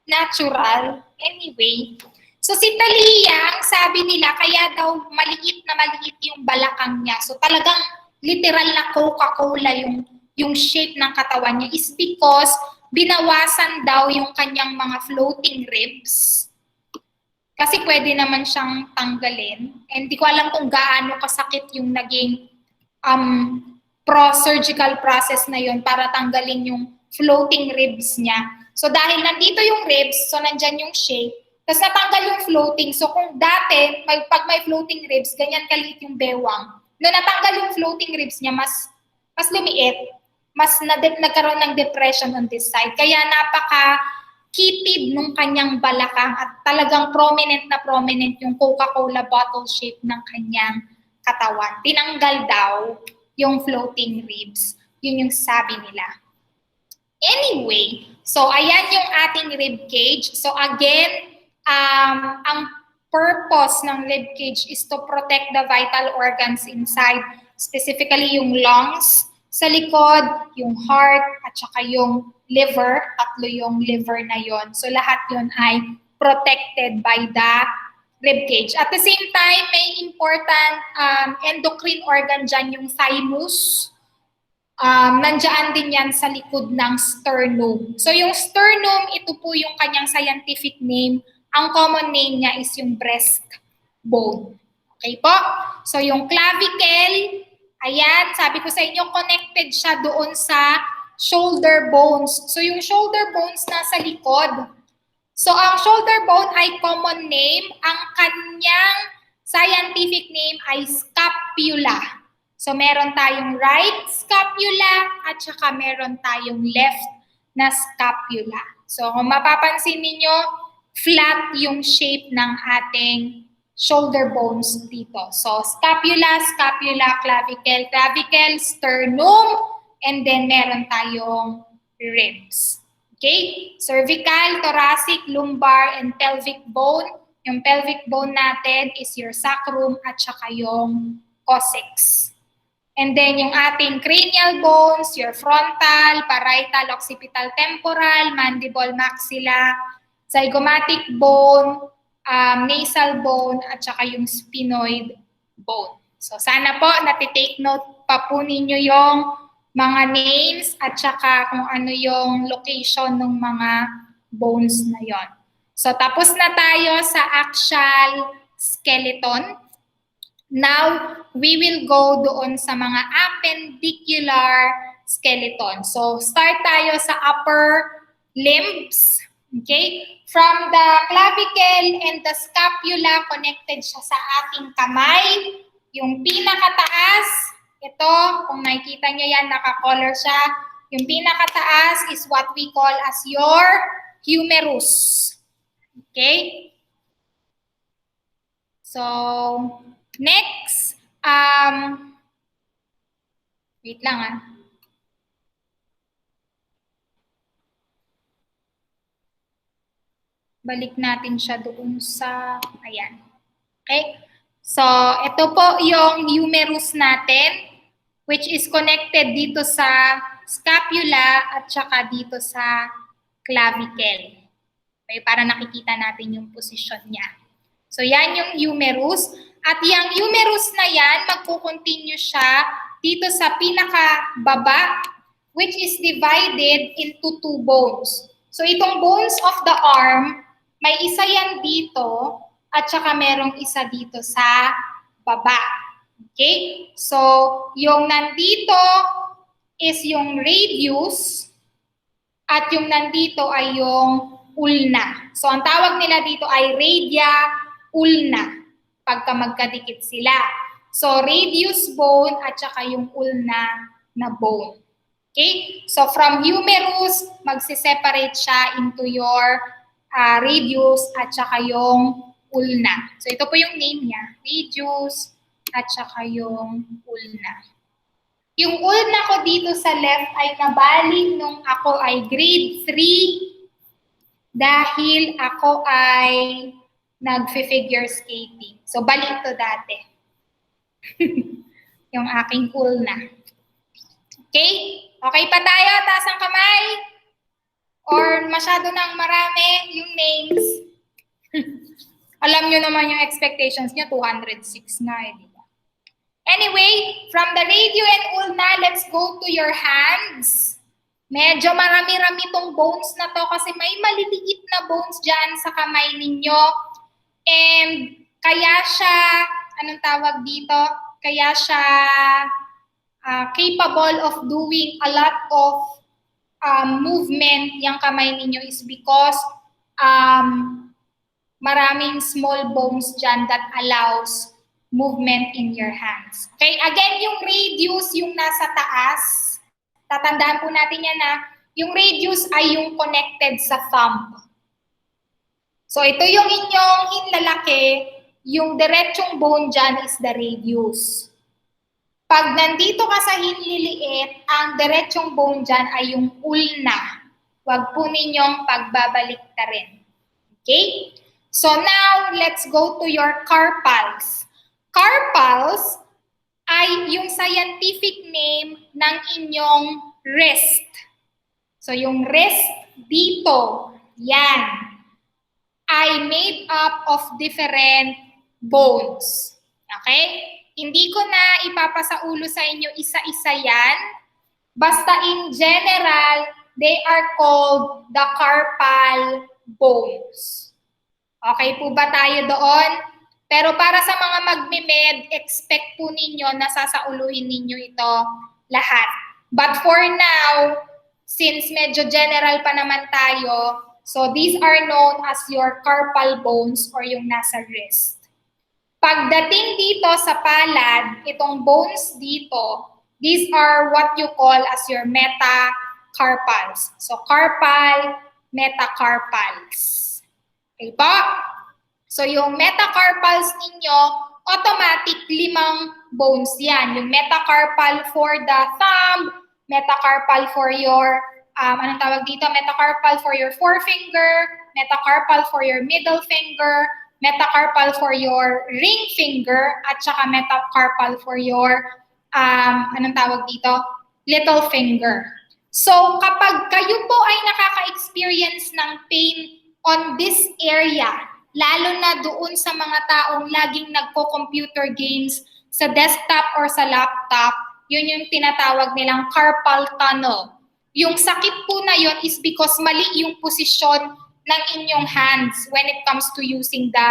A: natural. Anyway, so si Thalia, ang sabi nila, kaya daw maliit yung balakang niya. So talagang literal na Coca-Cola yung shape ng katawan niya is because binawasan daw yung kanyang mga floating ribs. Kasi pwede naman siyang tanggalin. And di ko alam kung gaano kasakit yung naging surgical process na yun para tanggalin yung floating ribs niya. So dahil nandito yung ribs, so nandyan yung shape, tapos natanggal yung floating. So kung dati, pag may floating ribs, ganyan kaliit yung bewang. Nung natanggal yung floating ribs niya, mas lumiit. Mas nagkaroon ng depression on this side. Kaya napaka-kitid nung kanyang balakang at talagang prominent yung Coca-Cola bottle shape ng kanyang katawan. Tinanggal daw yung floating ribs. Yun yung sabi nila. Anyway, so ayan yung ating rib cage. So again, ang purpose ng rib cage is to protect the vital organs inside, specifically yung lungs, sa likod, yung heart, at saka yung liver, tatlo yung liver na yon. So lahat yun ay protected by the rib cage. At the same time, may important endocrine organ dyan, yung thymus. Nandiyan din yan sa likod ng sternum. So yung sternum, ito po yung kanyang scientific name. Ang common name niya is yung breastbone. Okay po? So yung clavicle, ayan, sabi ko sa inyo, connected siya doon sa shoulder bones. So yung shoulder bones nasa likod. So ang shoulder bone ay common name. Ang kanyang scientific name ay scapula. So meron tayong right scapula at saka meron tayong left na scapula. So kung mapapansin ninyo, flat yung shape ng ating shoulder bones dito. So scapula, clavicle, sternum, and then meron tayong ribs. Okay? Cervical, thoracic, lumbar, and pelvic bone. Yung pelvic bone natin is your sacrum at saka yung coccyx. And then yung ating cranial bones, your frontal, parietal, occipital, temporal, mandible, maxilla, zygomatic bone, nasal bone, at saka yung sphenoid bone. So sana po natitake note pa po ninyo yung mga names at saka kung ano yung location ng mga bones na yon. So tapos na tayo sa axial skeleton. Now, we will go doon sa mga appendicular skeleton. So, start tayo sa upper limbs. Okay? From the clavicle and the scapula, connected siya sa ating kamay. Yung pinakataas, ito, kung nakikita nyo yan, naka-color siya. Yung pinakataas is what we call as your humerus. Okay? So, next, wait lang ah. Balik natin siya doon sa, ayan. Okay? So, ito po yung humerus natin, which is connected dito sa scapula at saka dito sa clavicle. Okay? Para nakikita natin yung position niya. So, yan yung humerus. At yung humerus na yan, magkukontinue siya dito sa pinakababa, which is divided into two bones. So, itong bones of the arm, may isa yan dito, at saka merong isa dito sa baba. Okay? So, yung nandito is yung radius, at yung nandito ay yung ulna. So, ang tawag nila dito ay radia ulna, pagka magkadikit sila. So, radius bone at saka yung ulna na bone. Okay? So, from humerus, magsiseparate siya into your radius at saka yung ulna. So, ito po yung name niya. Radius at saka yung ulna. Yung ulna ko dito sa left ay nabaling nung ako ay grade 3 dahil ako ay nag-figure skating. So, balik to dati. Yung aking ulna. Okay? Okay pa tayo? Taas ang kamay? Or masyado nang marami yung names? Alam nyo naman yung expectations nyo, 206 na eh, di ba? Anyway, from the radio and ulna, let's go to your hands. Medyo marami-rami tong bones na to kasi may maliliit na bones dyan sa kamay ninyo. And kaya siya, anong tawag dito? Kaya siya capable of doing a lot of movement yung kamay ninyo is because maraming small bones dyan that allows movement in your hands. Okay, again, yung radius, yung nasa taas, tatandaan po natin yan na yung radius ay yung connected sa thumb. So ito yung inyong hinlalaki, yung diretsong bone dyan is the radius. Pag nandito ka sa hinliliit, ang diretsong bone dyan ay yung ulna. Huwag po ninyong pagbabalik ta rin. Okay? So now, let's go to your carpals. Carpals ay yung scientific name ng inyong wrist. So yung wrist dito, yan, ay made up of different bones. Okay? Hindi ko na ipapasaulo sa inyo isa-isa yan. Basta in general, they are called the carpal bones. Okay po ba tayo doon? Pero para sa mga magme-med, expect po ninyo na sasauluhin ninyo ito lahat. But for now, since medyo general pa naman tayo, so these are known as your carpal bones or yung nasa wrist. Pagdating dito sa palad, itong bones dito, these are what you call as your metacarpals. So carpal, metacarpals. Okay po? So yung metacarpals ninyo, automatic 5 bones yan. Yung metacarpal for the thumb, metacarpal for your, anong tawag dito? Metacarpal for your forefinger, metacarpal for your middle finger, metacarpal for your ring finger, at saka metacarpal for your, anong tawag dito? Little finger. So, kapag kayo po ay nakaka-experience ng pain on this area, lalo na doon sa mga taong laging nagko-computer games sa desktop or sa laptop, yun yung tinatawag nilang carpal tunnel. Yung sakit po na yun is because mali yung posisyon ng inyong hands when it comes to using the,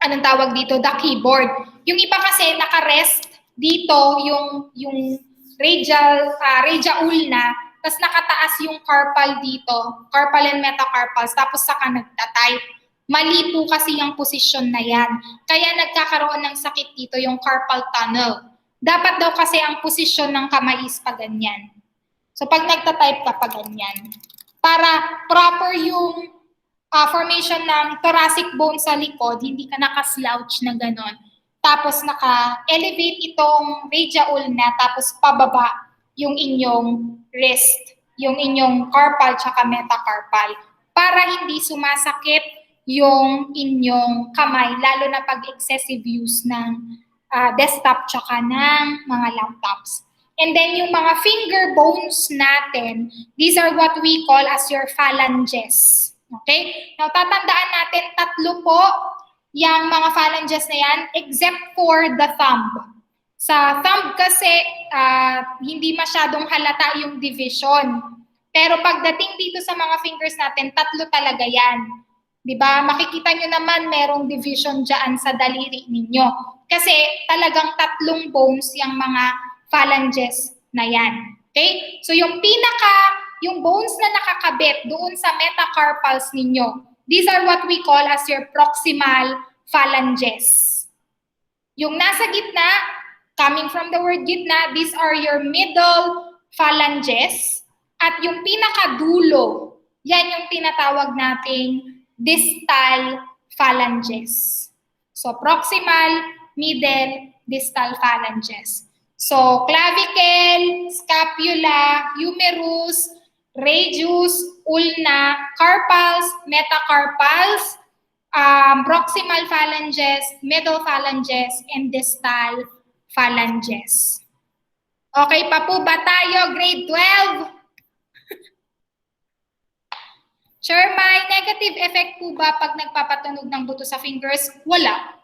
A: anong tawag dito, the keyboard. Yung iba kasi naka-rest dito, yung radial ulna, tapos nakataas yung carpal dito, carpal and metacarpals, tapos saka nagta-type. Mali po kasi yung posisyon na yan. Kaya nagkakaroon ng sakit dito yung carpal tunnel. Dapat daw kasi ang posisyon ng kamay is pa ganyan. So pag nagta-type ka pa ganyan, para proper yung formation ng thoracic bone sa likod, hindi ka naka-slouch na ganon. Tapos naka-elevate itong radial ulna, tapos pababa yung inyong wrist, yung inyong carpal tsaka metacarpal, para hindi sumasakit yung inyong kamay, lalo na pag excessive use ng desktop tsaka ng mga laptops. And then yung mga finger bones natin, these are what we call as your phalanges. Okay? Now, tatandaan natin, 3 po yung mga phalanges na yan, except for the thumb. Sa thumb kasi, hindi masyadong halata yung division. Pero pagdating dito sa mga fingers natin, 3 talaga yan. Diba? Makikita nyo naman merong division dyan sa daliri ninyo. Kasi talagang 3 bones yung mga phalanges na yan. Okay? So yung bones na nakakabit doon sa metacarpals ninyo, these are what we call as your proximal phalanges. Yung nasa gitna, coming from the word gitna, these are your middle phalanges. At yung pinakadulo, yan yung tinatawag nating distal phalanges. So proximal, middle, distal phalanges. So, clavicle, scapula, humerus, radius, ulna, carpals, metacarpals, proximal phalanges, middle phalanges, and distal phalanges. Okay pa po ba tayo, grade 12? Sure, may negative effect po ba pag nagpapatunog ng buto sa fingers? Wala.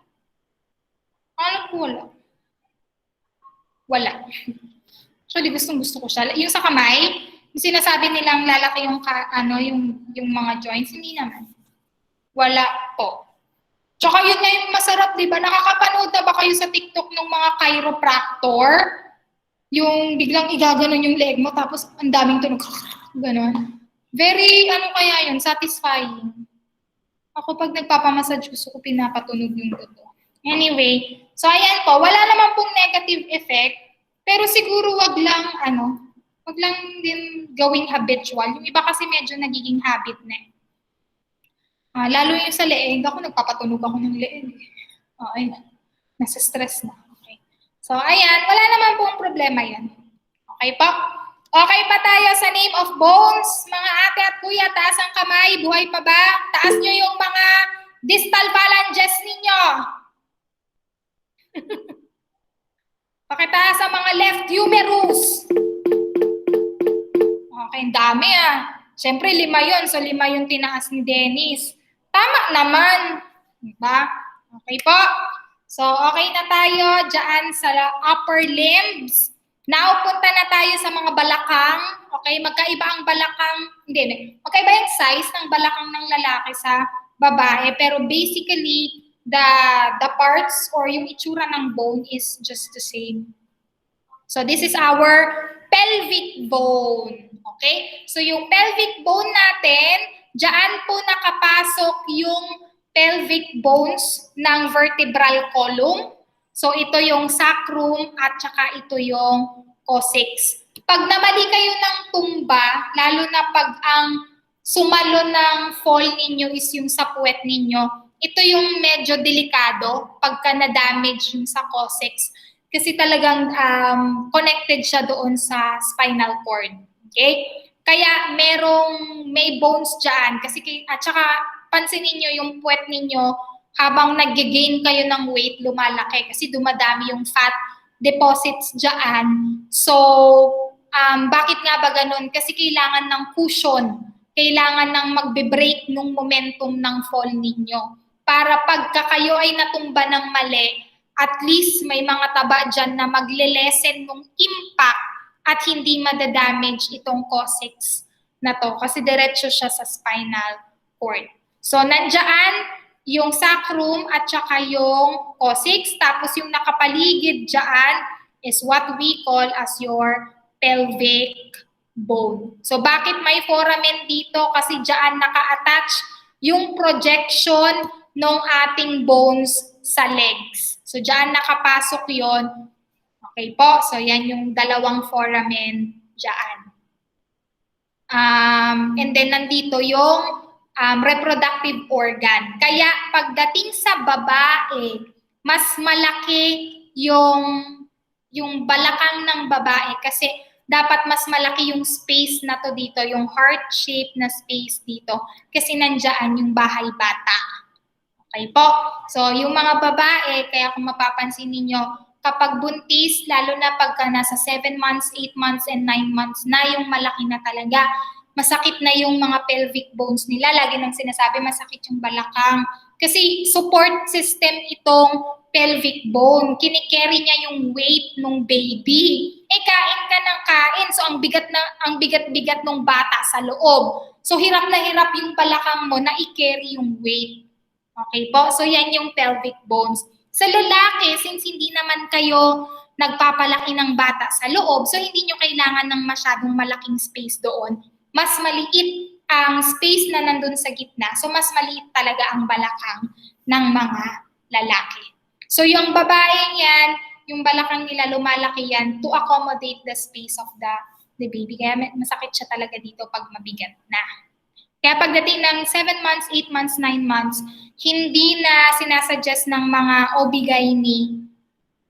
A: Ano po wala? Wala. Actually, gustong-gusto ko siya. Yung sa kamay, yung sinasabi nilang lalaki yung yung mga joints, hindi naman. Wala po. Tsaka yun nga yung masarap, di ba? Nakakapanood na ba kayo sa TikTok ng mga chiropractor? Yung biglang igaganon yung leg mo, tapos ang daming tunog. Ganon. Very, kaya yun, satisfying. Ako pag nagpapamassage, gusto ko pinapatunog yung buto. Anyway, so ayan po, wala naman pong negative effect, pero siguro wag lang din gawing habitual. Yung iba kasi medyo nagiging habit na eh. Lalo yung sa leeg, ako nagpapatunog ako ng leeg. Ayan, nasa stress na. Okay. So ayan, wala naman pong problema yan. Okay po? Okay pa tayo sa name of bones? Mga ate at kuya, taas ang kamay, buhay pa ba? Taas nyo yung mga distal phalanges ninyo. Pakitaas sa mga left humerus. Okay, dami Siyempre, 5 yun. So, 5 yung tinaas ni Dennis. Tama naman. Diba? Okay po. So, okay na tayo dyan sa upper limbs. Now, punta na tayo sa mga balakang. Okay, magkaiba ang balakang. Magkaiba yung size ng balakang ng lalaki sa babae. Pero basically, the parts or yung itsura ng bone is just the same. So this is our pelvic bone. Okay? So yung pelvic bone natin, diyan po nakapasok yung pelvic bones ng vertebral column. So ito yung sacrum at saka ito yung coccyx. Pag namali kayo ng tumba, lalo na pag ang sumalo ng fall ninyo is yung sa puwet ninyo, ito yung medyo delikado pagka na-damage yung sa coccyx kasi talagang connected siya doon sa spinal cord. Okay? Kaya may bones dyan kasi at saka pansinin nyo yung puwet ninyo habang nag-gain kayo ng weight, lumalaki kasi dumadami yung fat deposits dyan. So, bakit nga ba ganun? Kasi kailangan ng cushion. Kailangan ng magbe-break ng momentum ng fall ninyo. Para pagka kayo ay natumba ng mali, at least may mga taba dyan na magle-lessen ng impact at hindi madadamage itong coccyx na to kasi diretso siya sa spinal cord. So, nandiyan yung sacrum at saka yung coccyx, tapos yung nakapaligid dyan is what we call as your pelvic bone. So, bakit may foramen dito? Kasi dyan naka-attach yung projection ng ating bones sa legs. So, dyan nakapasok yon. Okay po? So, yan yung dalawang foramen dyan. And then, nandito yung reproductive organ. Kaya pagdating sa babae, mas malaki yung balakang ng babae kasi dapat mas malaki yung space na to dito, yung heart shape na space dito kasi nandiyan yung bahay bata. Okay po? So yung mga babae, kaya kung mapapansin ninyo, kapag buntis, lalo na pagka nasa 7 months, 8 months, and 9 months na yung malaki na talaga, masakit na yung mga pelvic bones nila. Lagi nang sinasabi, masakit yung balakang. Kasi support system itong pelvic bone. Kinikerry niya yung weight ng baby. Kain ka ng kain. So, ang bigat-bigat ng bata sa loob. So, hirap na hirap yung balakang mo na i-carry yung weight. Okay po? So, yan yung pelvic bones. Sa lalaki, since hindi naman kayo nagpapalaki ng bata sa loob, so hindi nyo kailangan ng masyadong malaking space doon. Mas maliit ang space na nandun sa gitna. So, mas maliit talaga ang balakang ng mga lalaki. So, yung babae yan, yung balakang nila lumalaki yan to accommodate the space of the baby. Kaya masakit siya talaga dito pag mabigat na. Kaya pagdating ng 7 months, 8 months, 9 months, hindi na sinasuggest ng mga OB-GYN,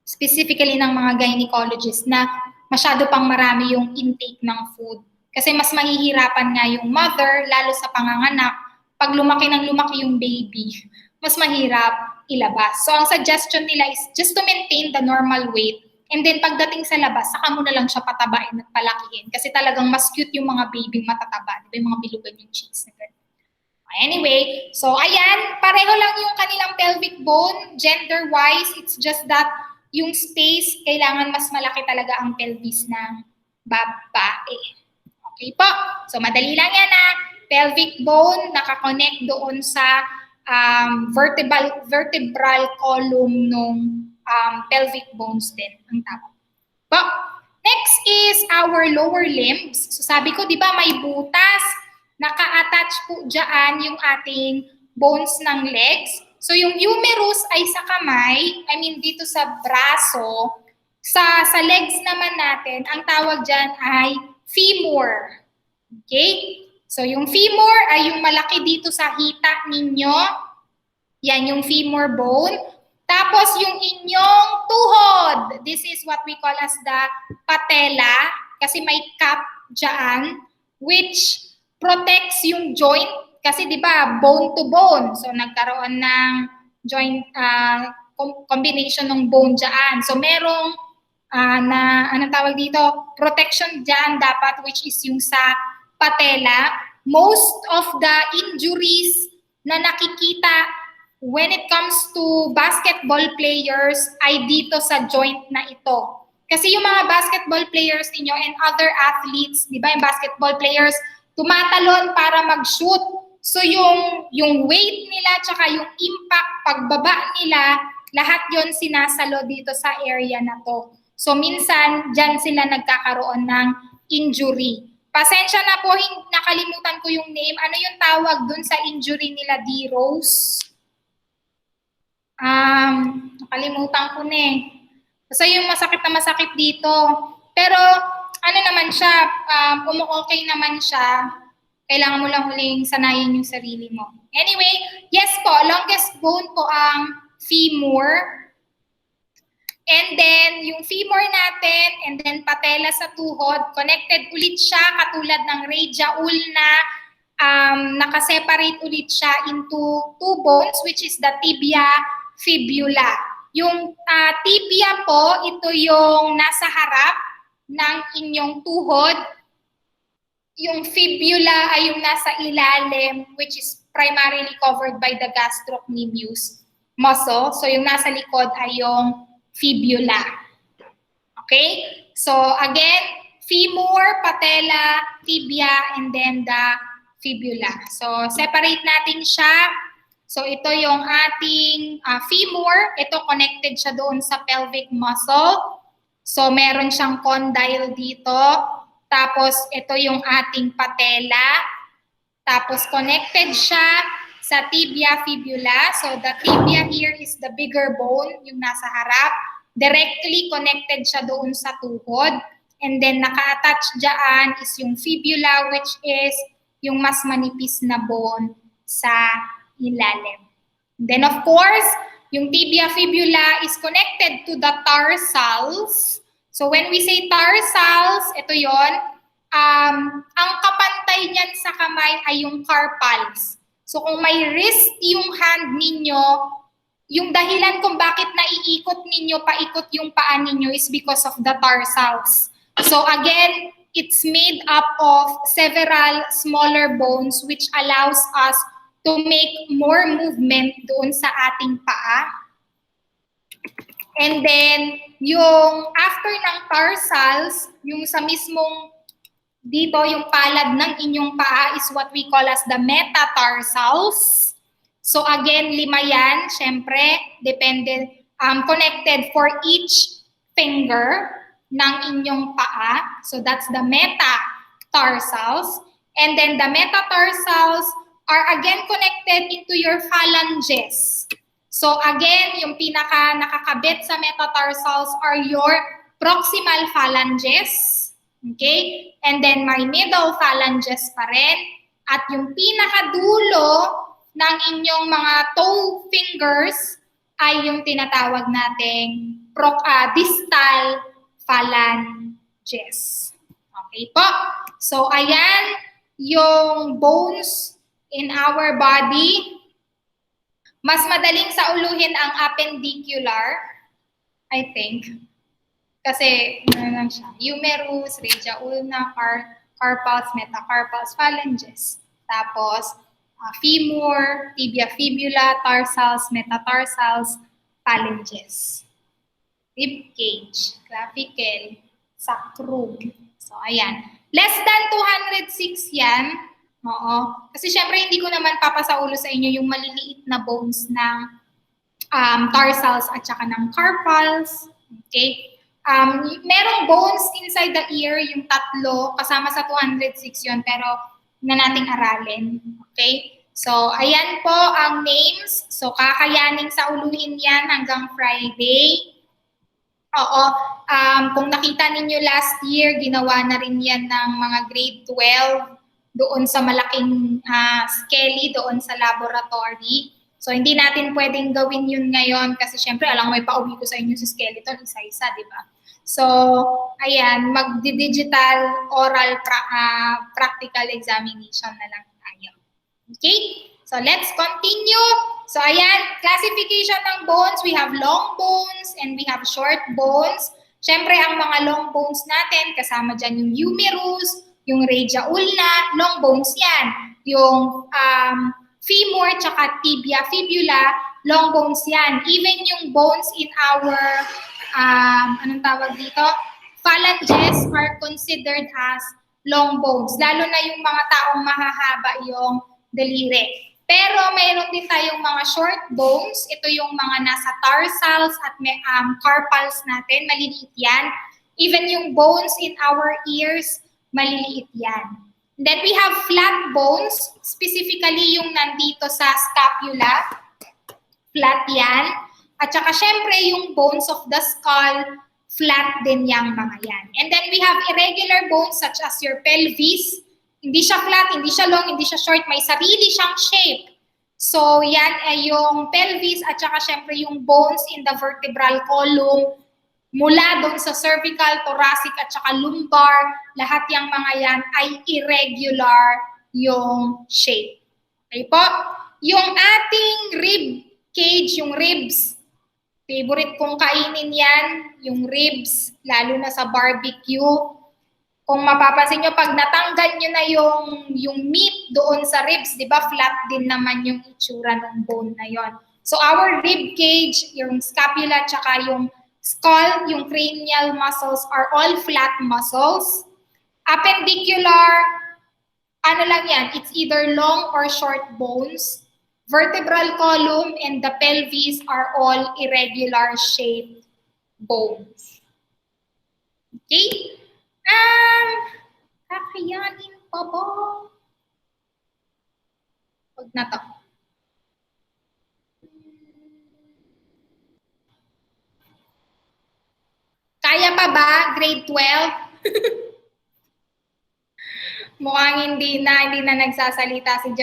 A: specifically ng mga gynecologists, na masyado pang marami yung intake ng food. Kasi mas mahihirapan nga yung mother, lalo sa panganganak, pag lumaki ng lumaki yung baby, mas mahirap ilabas. So ang suggestion nila is just to maintain the normal weight. And then pagdating sa labas, saka mo na lang siya patabain at palakihin. Kasi talagang mas cute yung mga baby matataba. Diba yung mga bilugan yung cheeks na ganun. Anyway, so ayan, pareho lang yung kanilang pelvic bone. Gender-wise, it's just that yung space, kailangan mas malaki talaga ang pelvis ng babae. Okay po? So madali lang yan na pelvic bone, nakakonect doon sa vertebral column ng pelvic bones din ang tawag. But next is our lower limbs. So sabi ko, di ba may butas, naka-attach po dyan yung ating bones ng legs. So yung humerus ay sa kamay, dito sa braso. Sa legs naman natin, ang tawag dyan ay femur. Okay? So yung femur ay yung malaki dito sa hita ninyo. Yan yung femur bone. Tapos yung inyong tuhod, this is what we call as the patella, kasi may cap dyan, which protects yung joint, kasi di ba bone to bone, so nagkaroon ng joint combination ng bone dyan. So merong anong tawag dito, protection dyan dapat, which is yung sa patella. Most of the injuries na nakikita when it comes to basketball players ay dito sa joint na ito. Kasi yung mga basketball players niyo and other athletes, di ba yung basketball players, tumatalon para mag-shoot. So yung weight nila tsaka yung impact pagbaba nila, lahat yon sinasalo dito sa area na to. So minsan, dyan sila nagkakaroon ng injury. Pasensya na po, nakalimutan ko yung name. Ano yung tawag dun sa injury nila, D-Rose? Nakalimutan ko na eh. Basta yung masakit na masakit dito. Pero, ano naman siya, okay naman siya. Kailangan mo lang huling sanayin yung sarili mo. Anyway, yes po, longest bone po ang femur. And then, yung femur natin, and then patella sa tuhod, connected ulit siya katulad ng radii ulna. Nakaseparate ulit siya into two bones, which is the tibia, fibula. Yung tibia po, ito yung nasa harap ng inyong tuhod. Yung fibula ay yung nasa ilalim, which is primarily covered by the gastrocnemius muscle. So yung nasa likod ay yung fibula. Okay? So again, femur, patella, tibia, and then the fibula. So separate natin siya. So ito yung ating femur. Ito connected siya doon sa pelvic muscle. So meron siyang condyle dito. Tapos ito yung ating patella. Tapos connected siya sa tibia fibula. So the tibia here is the bigger bone, yung nasa harap. Directly connected siya doon sa tuhod. And then naka-attach dyan is yung fibula, which is yung mas manipis na bone sa ilalim. Then of course, yung tibia fibula is connected to the tarsals. So when we say tarsals, ito yon. Ang kapantay niyan sa kamay ay yung carpals. So kung may wrist yung hand ninyo, yung dahilan kung bakit naiikot ninyo, paikot yung paa ninyo is because of the tarsals. So again, it's made up of several smaller bones which allows us to make more movement doon sa ating paa. And then, yung after ng tarsals, yung sa mismong dito, yung palad ng inyong paa is what we call as the metatarsals. So again, 5 yan, syempre, connected for each finger ng inyong paa. So that's the metatarsals. And then the metatarsals are again connected into your phalanges. So again, yung pinaka nakakabit sa metatarsals are your proximal phalanges. Okay? And then my middle phalanges pa rin. At yung pinakadulo ng inyong mga toe fingers ay yung tinatawag nating distal phalanges. Okay po? So ayan yung bones in our body. Mas madaling sauluhin ang appendicular, I think. Kasi, ano lang siya, humerus, regia ulna, carpals, metacarpals, phalanges. Tapos, femur, tibia fibula, tarsals, metatarsals, phalanges. Rib cage, clavicle, sacrum. So, ayan. Less than 206 yan. Oo. Kasi syempre, hindi ko naman papasaulo sa inyo yung maliliit na bones ng tarsals at saka ng carpals. Okay? Merong bones inside the ear, yung 3, kasama sa 206 yun, pero na nating aralin. Okay? So, ayan po ang names. So, kakayaning sauluhin yan hanggang Friday. Oo. Kung nakita ninyo last year, ginawa na rin yan ng mga grade 12 doon sa malaking skelly, doon sa laboratory. So, hindi natin pwedeng gawin yun ngayon kasi syempre, alam mo, may pauwi ko sa inyo sa skeleton, isa-isa, di ba? So, ayan, mag-digital oral practical examination na lang tayo. Okay? So, let's continue. So, ayan, classification ng bones. We have long bones and we have short bones. Syempre, ang mga long bones natin, kasama dyan yung humerus, yung regia ulna, long bones yan. Yung femur, tsaka tibia fibula, long bones yan. Even yung bones in our, anong tawag dito? Phalanges are considered as long bones. Lalo na yung mga taong mahahaba yung daliri. Pero mayroon din tayong mga short bones. Ito yung mga nasa tarsals at carpals natin. Maliliit yan. Even yung bones in our ears, maliliit yan. Then we have flat bones, specifically yung nandito sa scapula. Flat yan. At saka syempre yung bones of the skull, flat din yung mga yan. And then we have irregular bones such as your pelvis. Hindi siya flat, hindi siya long, hindi siya short. May sarili siyang shape. So yan ay yung pelvis at saka syempre yung bones in the vertebral column. Mula doon sa cervical, thoracic, at saka lumbar, lahat yung mga yan ay irregular yung shape. Okay po? Yung ating rib cage, yung ribs, favorite kong kainin yan, yung ribs, lalo na sa barbecue. Kung mapapansin nyo, pag natanggal nyo na yung meat doon sa ribs, di ba, flat din naman yung itsura ng bone na yon. So our rib cage, yung scapula, at saka yung skull, yung cranial muscles are all flat muscles. Appendicular, ano lang yan, it's either long or short bones. Vertebral column and the pelvis are all irregular shaped bones. Okay? Kakayanin pa ba? Huwag na to. Kaya pa ba? Grade 12? Mukhang hindi na nagsasalita si